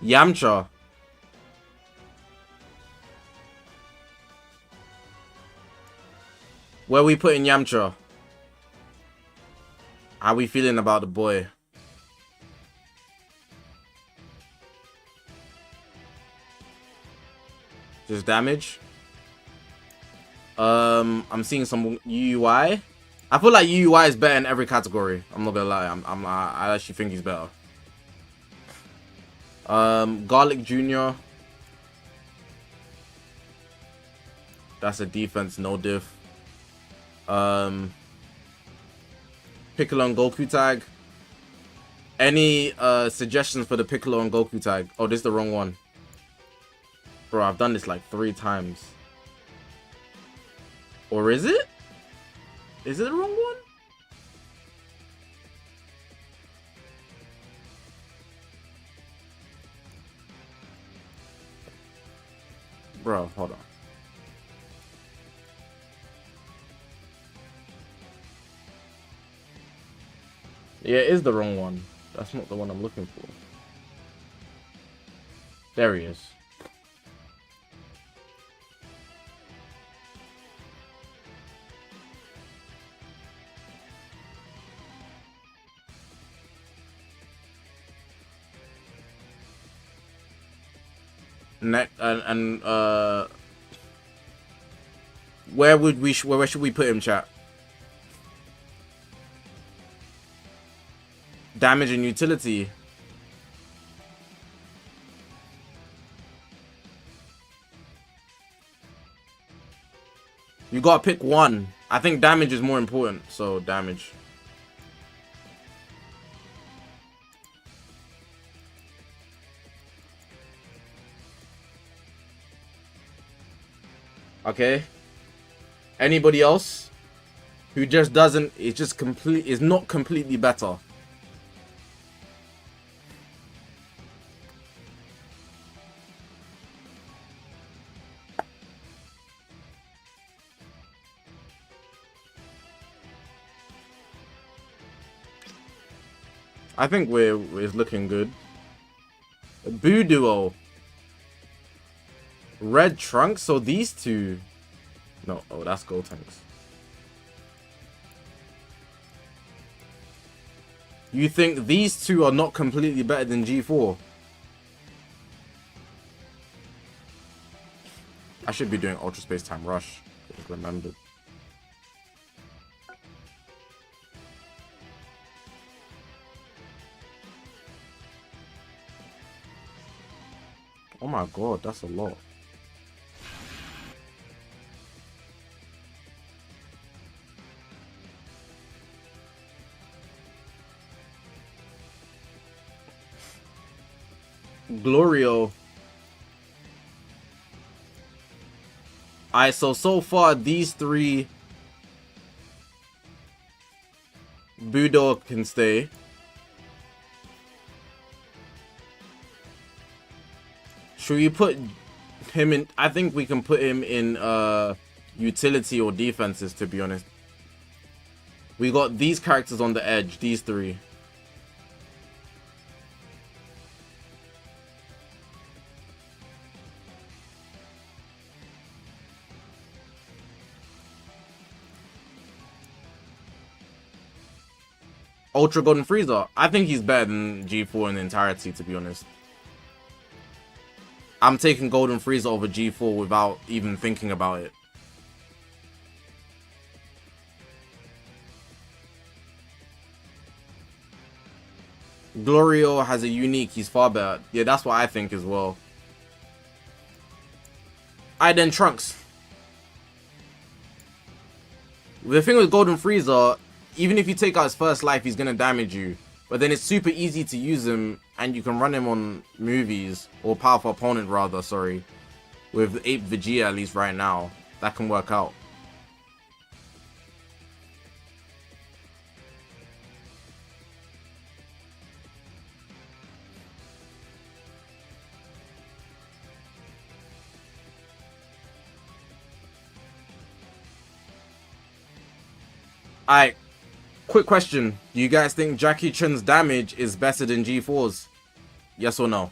S1: Yamcha. Where we putting Yamcha? How we feeling about the boy? Just damage. I'm seeing some UUI. I feel like UUI is better in every category. I'm not gonna lie. I actually think he's better. Garlic Jr. That's a defense, no diff. Piccolo and Goku tag. Any suggestions for the Piccolo and Goku tag? Oh, this is the wrong one. Bro, I've done this like 3 times. Or is it? Is it the wrong one? Hold on. Yeah, it is the wrong one. That's not the one I'm looking for. There he is. Where should we put him, chat? Damage and utility. You gotta pick one. I think damage is more important, so damage. Okay. Anybody else who just doesn't, it's just is not completely better. I think we're looking good. Boo Duo. Red Trunks, so these two. No, oh, that's Gold Tanks. You think these two are not completely better than G4? I should be doing Ultra Space Time Rush. Just remembered. Oh my god, that's a lot. Glorio. Alright, so far these three Budo can stay. Should we put him in? I think we can put him in utility or defenses, to be honest. We got these characters on the edge, these three. Ultra Golden Frieza. I think he's better than G4 in the entirety, to be honest. I'm taking Golden Frieza over G4 without even thinking about it. Glorio has a unique, he's far better. Yeah, that's what I think as well. Alright then, Trunks. The thing with Golden Frieza, even if you take out his first life, he's gonna damage you. But then it's super easy to use him, and you can run him on movies, or powerful opponent rather, sorry. With 8 Vegeta at least right now. That can work out. Alright, quick question. Do you guys think Jackie Chan's damage is better than G4's? Yes or no?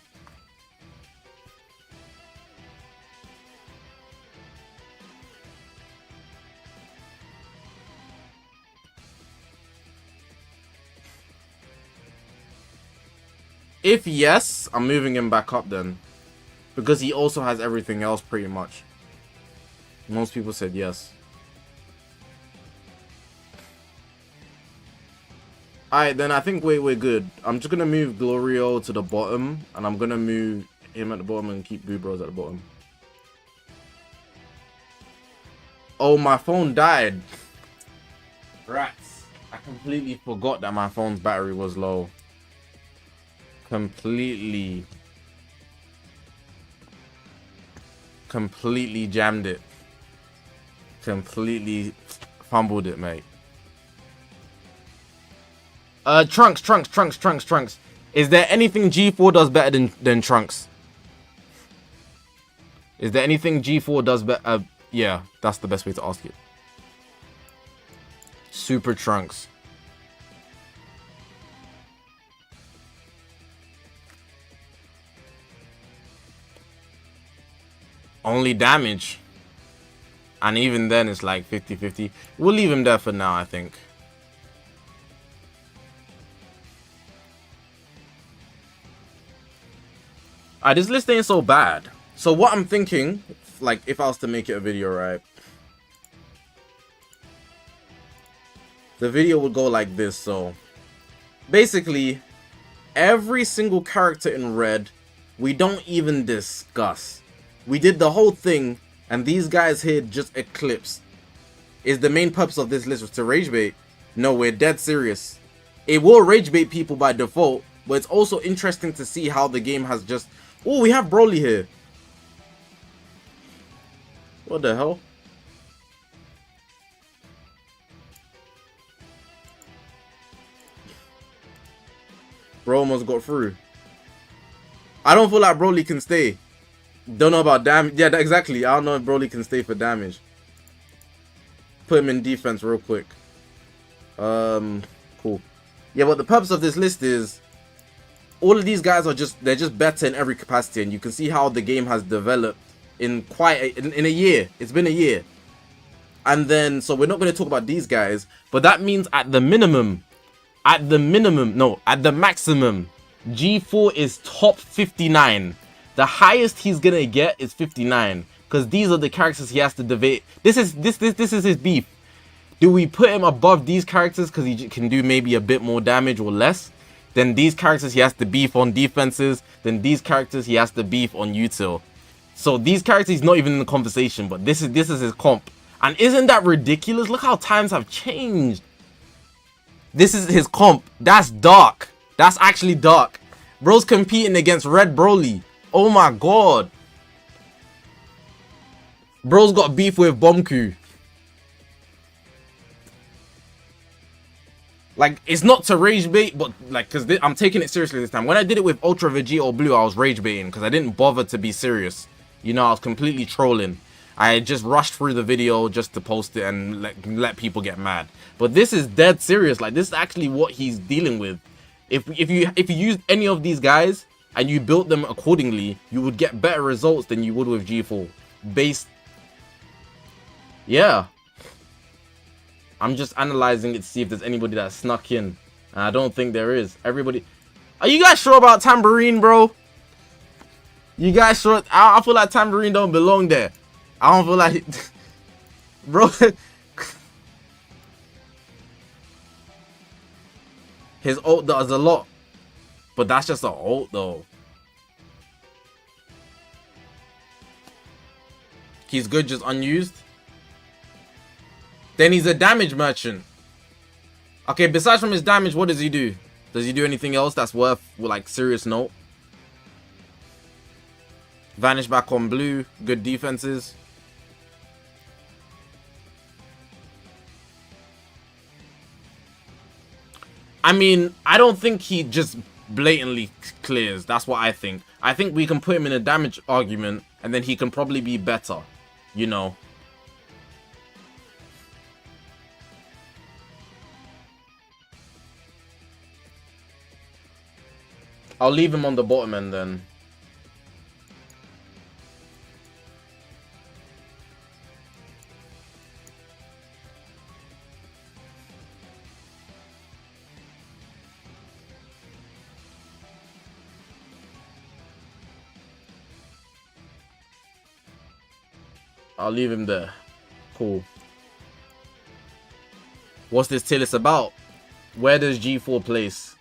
S1: If yes, I'm moving him back up then. Because he also has everything else pretty much. Most people said yes. Alright, then I think we're good. I'm just gonna move Glorio to the bottom, and I'm gonna move him at the bottom and keep Boo Bros at the bottom. Oh, my phone died. Rats. I completely forgot that my phone's battery was low. Completely jammed it. Completely fumbled it, mate. Trunks. Is there anything G4 does better than Trunks? Is there anything G4 does better? Yeah, that's the best way to ask it. Super Trunks. Only damage. And even then, it's like 50-50. We'll leave him there for now, I think. Alright, this list ain't so bad. So what I'm thinking, like, if I was to make it a video, right? The video would go like this, so... Basically, every single character in red, we don't even discuss. We did the whole thing, and these guys here just eclipsed. Is the main purpose of this list was to rage bait? No, we're dead serious. It will rage bait people by default, but it's also interesting to see how the game has just... Oh, we have Broly here. What the hell? Bro almost got through. I don't feel like Broly can stay. Don't know about damage. Yeah, exactly. I don't know if Broly can stay for damage. Put him in defense real quick. Cool. Yeah, but the purpose of this list is all of these guys are they're just better in every capacity, and you can see how the game has developed in in a year. It's been a year. And then, so we're not going to talk about these guys, but that means at the maximum, G4 is top 59. The highest he's going to get is 59, because these are the characters he has to debate. This is his beef. Do we put him above these characters because he can do maybe a bit more damage or less? Then these characters he has to beef on defenses. Then these characters he has to beef on util. So these characters he's not even in the conversation, but this is his comp. And isn't that ridiculous? Look how times have changed. This is his comp. That's dark. That's actually dark. Bro's competing against Red Broly. Oh my god. Bro's got beef with Bomku. Like, it's not to rage bait, but like, because I'm taking it seriously this time. When I did it with Ultra Vegeta or Blue, I was rage baiting because I didn't bother to be serious. You know, I was completely trolling. I just rushed through the video just to post it and let people get mad. But this is dead serious. Like, this is actually what he's dealing with. If you used any of these guys and you built them accordingly, you would get better results than you would with G4. Yeah. I'm just analyzing it to see if there's anybody that snuck in. And I don't think there is. Everybody... Are you guys sure about Tambourine, bro? You guys sure? I feel like Tambourine don't belong there. I don't feel like... Bro... His ult does a lot. But that's just an ult, though. He's good, just unused. Then he's a damage merchant. Okay, besides from his damage, what does he do? Does he do anything else that's worth, like, serious note? Vanish back on Blue. Good defenses. I mean, I don't think he just blatantly clears. That's what I think. I think we can put him in a damage argument, and then he can probably be better. You know. I'll leave him on the bottom end then. I'll leave him there. Cool. What's this tier list about? Where does G4 place?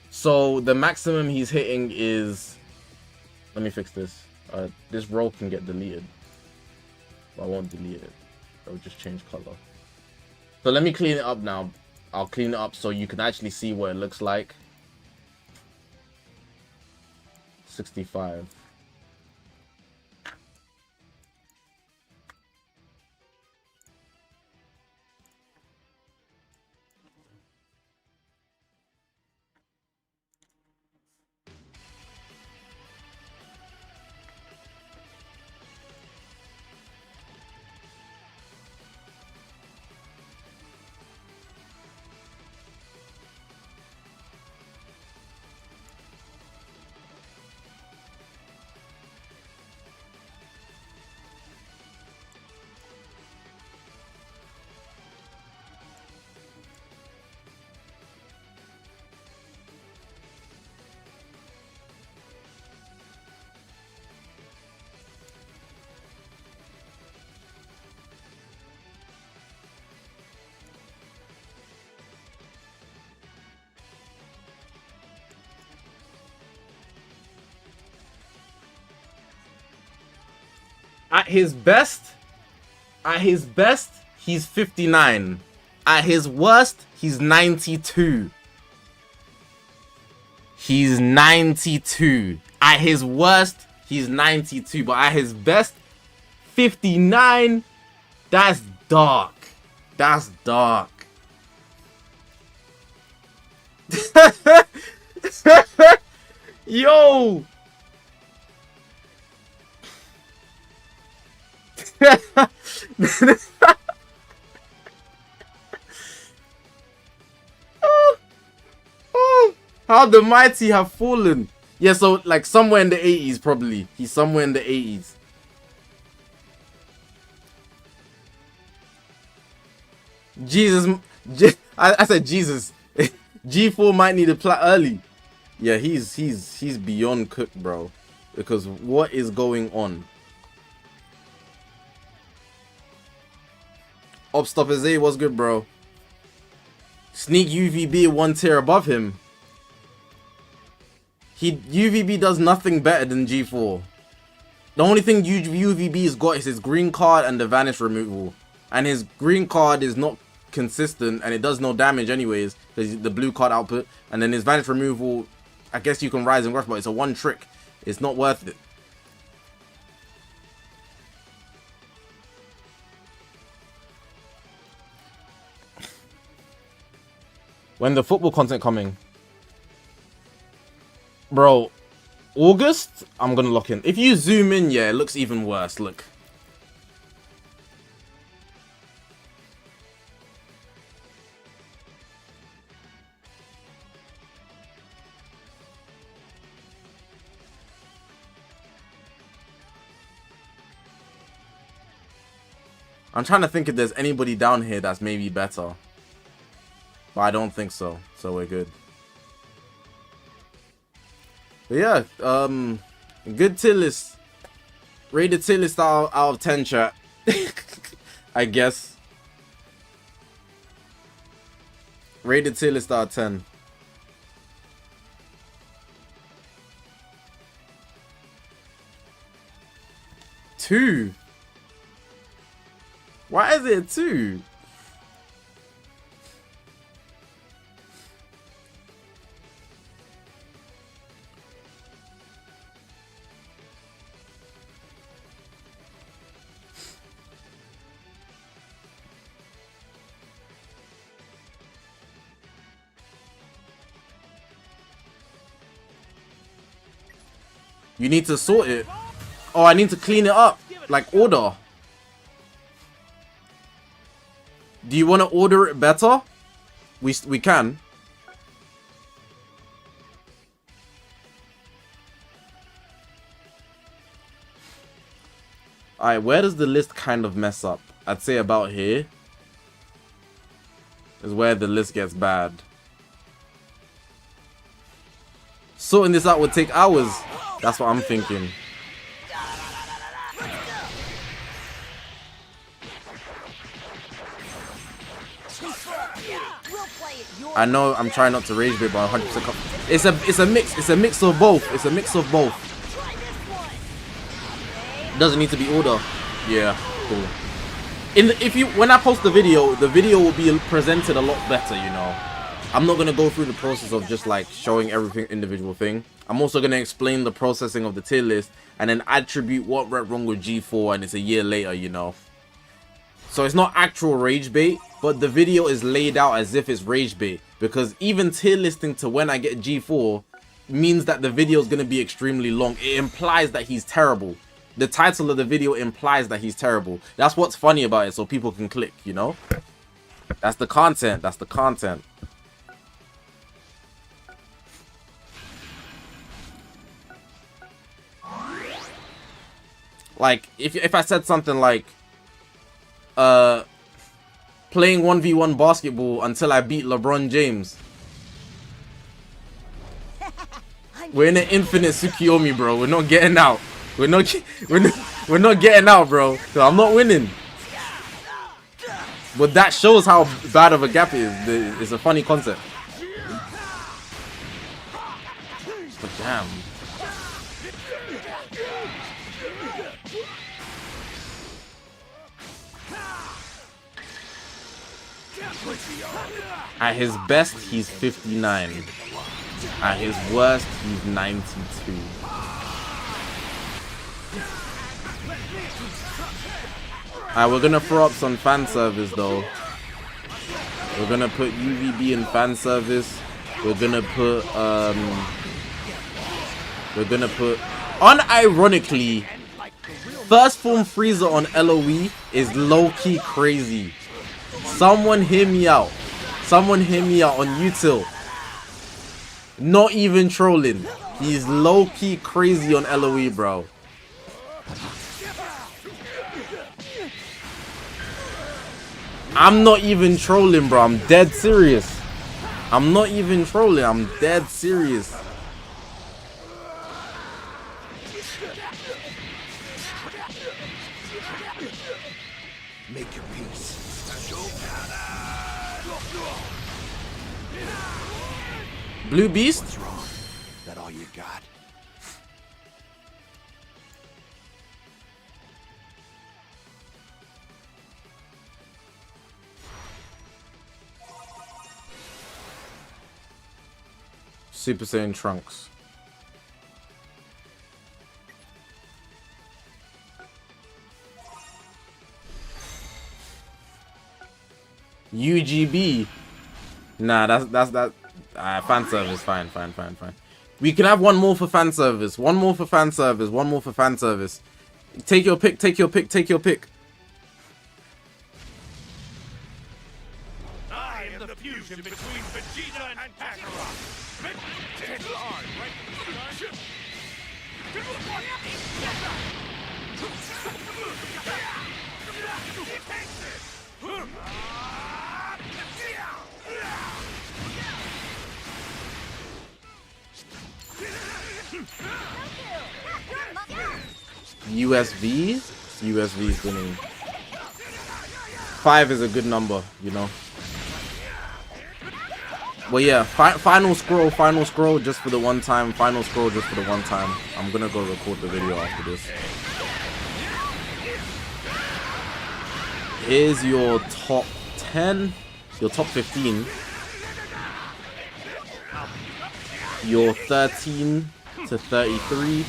S1: So the maximum he's hitting is... Let me fix this. This row can get deleted. But I won't delete it. I'll just change color. So let me clean it up now. I'll clean it up so you can actually see what it looks like. 65. At his best, he's 59. At his worst, he's 92. He's 92. At his worst, he's 92. But at his best, 59. That's dark. That's dark. Yo. How the mighty have fallen. Yeah, so like somewhere in the 80s probably. He's somewhere in the 80s. Jesus. I said Jesus. G4 might need a plat early. Yeah, he's beyond cooked, bro. Because what is going on? Upstoppers A, what's good, bro? Sneak UVB 1 tier above him. UVB does nothing better than G4. The only thing UVB has got is his green card and the vanish removal. And his green card is not consistent and it does no damage anyways. Because the blue card output. And then his vanish removal, I guess you can rise and rush, but it's a one trick. It's not worth it. When the football content coming? Bro, August, I'm gonna lock in. If you zoom in, yeah, it looks even worse. Look. I'm trying to think if there's anybody down here that's maybe better. But I don't think so. So we're good. But yeah, good tier list. Rated tier list out of 10, chat. I guess. Rated tier list out of 10. Two. Why is it 2? You need to sort it. Oh, I need to clean it up. Like order. Do you want to order it better? We can. Alright, where does the list kind of mess up? I'd say about here is where the list gets bad. Sorting this out would take hours. That's what I'm thinking. I know I'm trying not to rage bait, but 100%. It's a mix. It's a mix of both. It's a mix of both. Doesn't need to be order. Yeah, cool. When I post the video will be presented a lot better, you know. I'm not gonna go through the process of just like showing everything individual thing. I'm also gonna explain the processing of the tier list and then attribute what went wrong with G4, and it's a year later, you know. So it's not actual rage bait, but the video is laid out as if it's rage bait, because even tier listing to when I get G4 means that the video is gonna be extremely long. It implies that he's terrible. The title of the video implies that he's terrible. That's what's funny about it, so people can click, you know. That's the content. That's the content. Like, if I said something like, playing 1v1 basketball until I beat LeBron James. We're in an infinite Tsukiyomi, bro. We're not getting out. We're not getting out, bro. So I'm not winning. But that shows how bad of a gap it is. It's a funny concept. But damn. At his best, he's 59. At his worst, he's 92. Alright, we're gonna throw up some fan service though. We're gonna put UVB in fan service. We're gonna put unironically, first form freezer on LOE is low-key crazy. Someone hear me out. Someone hear me out on util. Not even trolling. He's low-key crazy on LOE, bro. I'm not even trolling, bro. I'm dead serious. I'm not even trolling. I'm dead serious.
S2: Make your peace.
S1: Blue Beast?
S2: What's wrong? That all you got?
S1: Super Saiyan Trunks. UGB. Nah, that's fan service. Fine. We can have one more for fan service. One more for fan service. Take your pick.
S2: I am the fusion between Vegeta and Kakarot. Vegeta hard, right from the start.
S1: USV is winning. 5 is a good number, you know. Well, yeah, final scroll just for the one time. Final scroll just for the one time. I'm gonna go record the video after this. Here's your top 10, your top 15, your 13 to 33,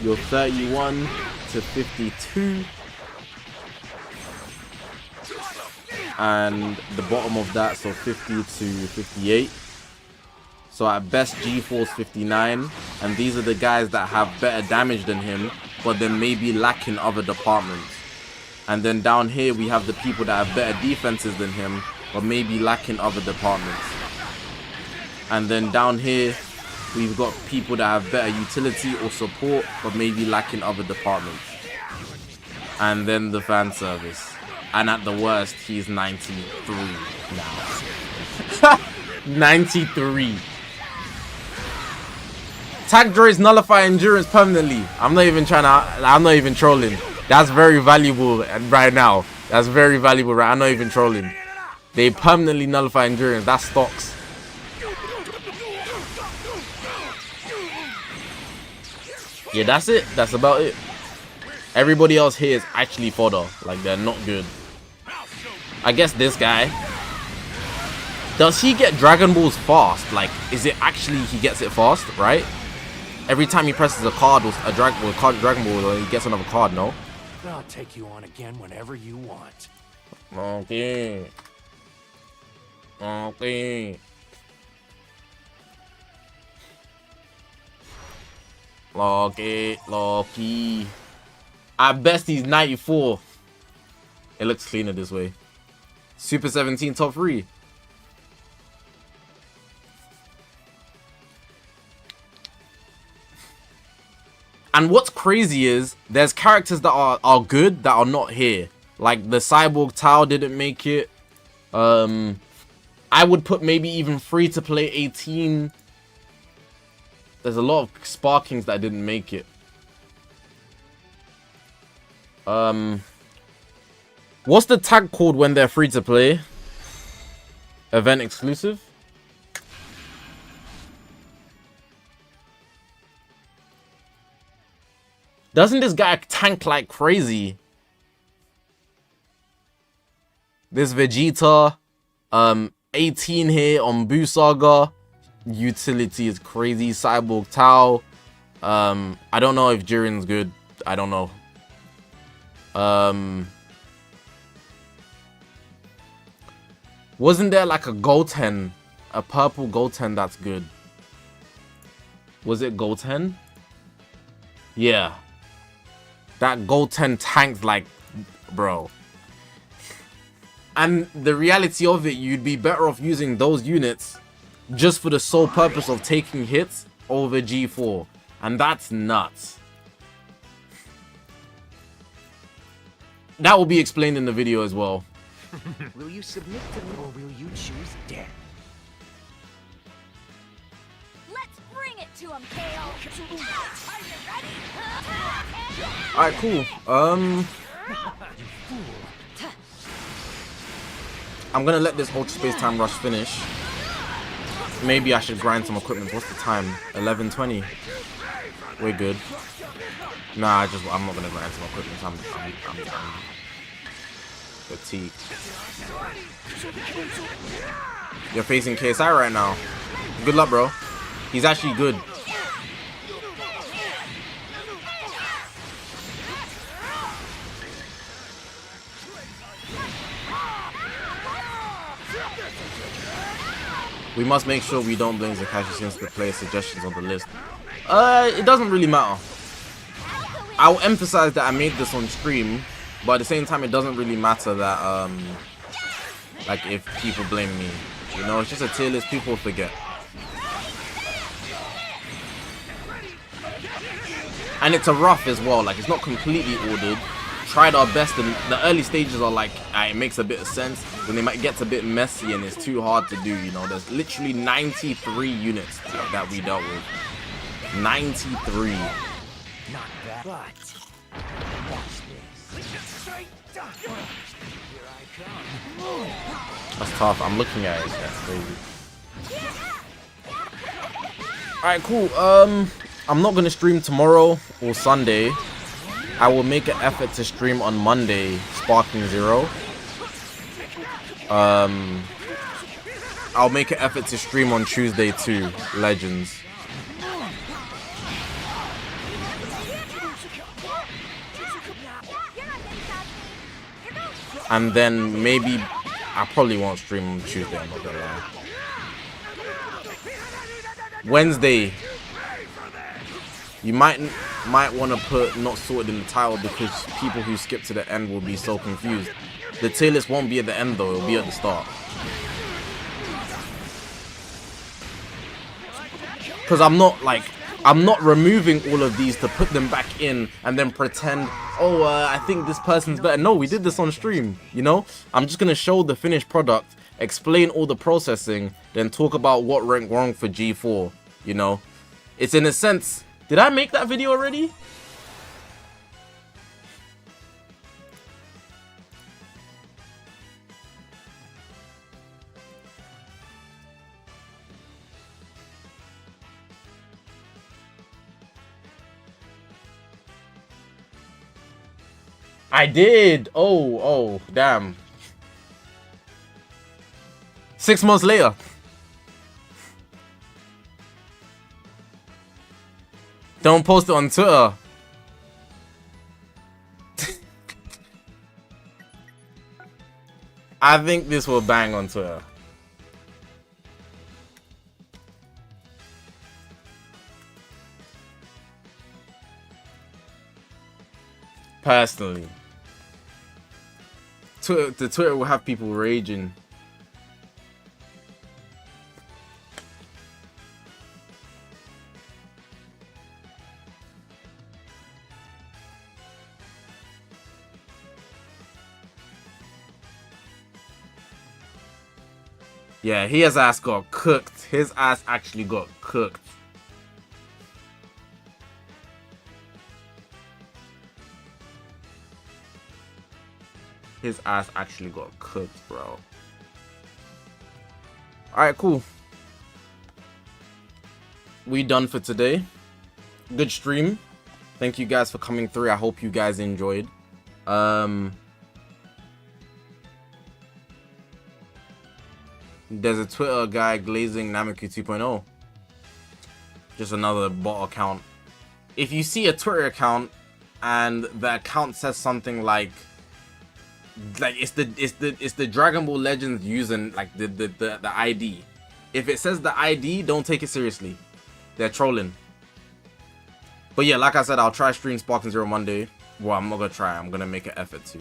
S1: your 31 to 52, and the bottom of that, so 50 to 58. So at best G-Force 59, and these are the guys that have better damage than him, but then maybe lacking other departments. And then down here we have the people that have better defenses than him, but maybe lacking other departments. And then down here we've got people that have better utility or support, but maybe lacking other departments. And then the fan service. And at the worst, he's 93 now. 93. Tag droids nullify endurance permanently. I'm not even trolling. That's very valuable right now. That's very valuable, right? I'm not even trolling. They permanently nullify endurance. That's stocks. Yeah, that's it. That's about it. Everybody else here is actually fodder. Like, they're not good. I guess this guy. Does he get Dragon Balls fast? Like, is it actually he gets it fast, right? Every time he presses a card or a Dragon Ball, he gets another card, no?
S2: I'll take you on again whenever you want.
S1: Okay. Loki. At best, he's 94. It looks cleaner this way. Super 17 top 3. And what's crazy is there's characters that are good that are not here. Like the Cyborg Tao didn't make it. I would put maybe even free to play 18. There's a lot of Sparkings that didn't make it. What's the tag called when they're free to play? Event exclusive? Doesn't this guy tank like crazy? This Vegeta, 18 here on Boo Saga. Utility is crazy. Cyborg Tao. I don't know if Jiren's good. I don't know. Wasn't there like a Goten, a purple Goten that's good? Was it Goten? Yeah. That Goten tanked like, bro. And the reality of it, you'd be better off using those units just for the sole purpose of taking hits over G4. And that's nuts. That will be explained in the video as well.
S4: Will you submit to me or will you choose death?
S3: Let's bring it to him, Kale. Are you ready?
S1: Alright, cool. I'm gonna let this Ultra Space Time Rush finish. Maybe I should grind some equipment. What's the time? 11:20. We're good. Nah, I'm not gonna grind some equipment. I'm fatigued. You're facing KSI right now. Good luck, bro. He's actually good. We must make sure we don't blame Zakashi since the player suggestions on the list. It doesn't really matter. I'll emphasize that I made this on stream, but at the same time, it doesn't really matter that, like, if people blame me. You know, it's just a tier list, people forget. And it's a rough as well, like, it's not completely ordered. Tried our best, and the early stages are like, it makes a bit of sense. Then they might get a bit messy and it's too hard to do, you know. There's literally 93 units that we dealt with. 93.
S4: Not bad, but watch this. Here I come.
S1: That's tough. I'm looking at it. That's crazy. Alright, cool. I'm not gonna stream tomorrow or Sunday. I will make an effort to stream on Monday, Sparking Zero. I'll make an effort to stream on Tuesday too, Legends. And then maybe I probably won't stream on Tuesday, I'm not gonna lie. Wednesday, you might want to put not sorted in the title because people who skip to the end will be so confused. The tier list won't be at the end though, it'll be at the start. Because I'm not removing all of these to put them back in and then pretend, oh, I think this person's better. No, we did this on stream, you know? I'm just going to show the finished product, explain all the processing, then talk about what went wrong for G4, you know? It's in a sense, did I make that video already? I did. Oh, damn. 6 months later. Don't post it on Twitter. I think this will bang on Twitter. Personally. The Twitter will have people raging. Yeah, his ass got cooked. His ass actually got cooked. His ass actually got cooked, bro. Alright, cool. We done for today. Good stream. Thank you guys for coming through. I hope you guys enjoyed. There's a Twitter guy glazing Nameku 2.0. Just another bot account. If you see a Twitter account and the account says something like it's the Dragon Ball Legends using like the ID. If it says the ID, don't take it seriously. They're trolling. But yeah, like I said, I'll try stream Sparking Zero Monday. Well, I'm not gonna try. I'm gonna make an effort to.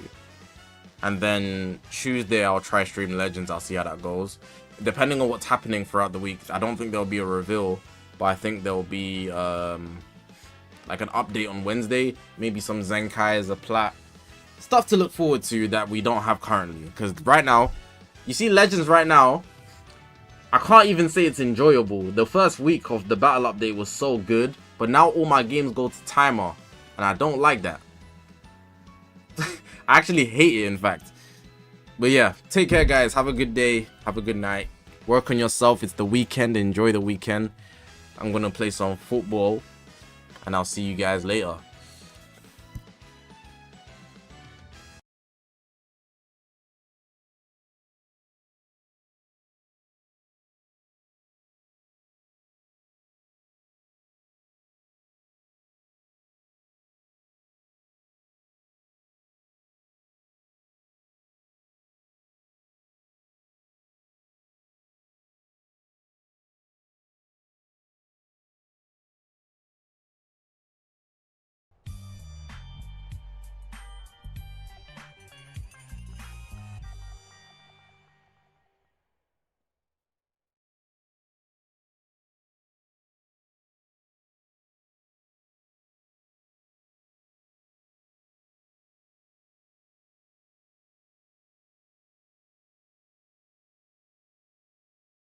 S1: And then Tuesday, I'll try stream Legends. I'll see how that goes. Depending on what's happening throughout the week, I don't think there'll be a reveal, but I think there'll be like an update on Wednesday. Maybe some Zenkais, a plat. Stuff to look forward to that we don't have currently. Because right now, you see Legends right now, I can't even say it's enjoyable. The first week of the battle update was so good, but now all my games go to timer, and I don't like that. I actually hate it, in fact. But yeah, take care, guys. Have a good day. Have a good night. Work on yourself. It's the weekend. Enjoy the weekend. I'm going to play some football, and I'll see you guys later.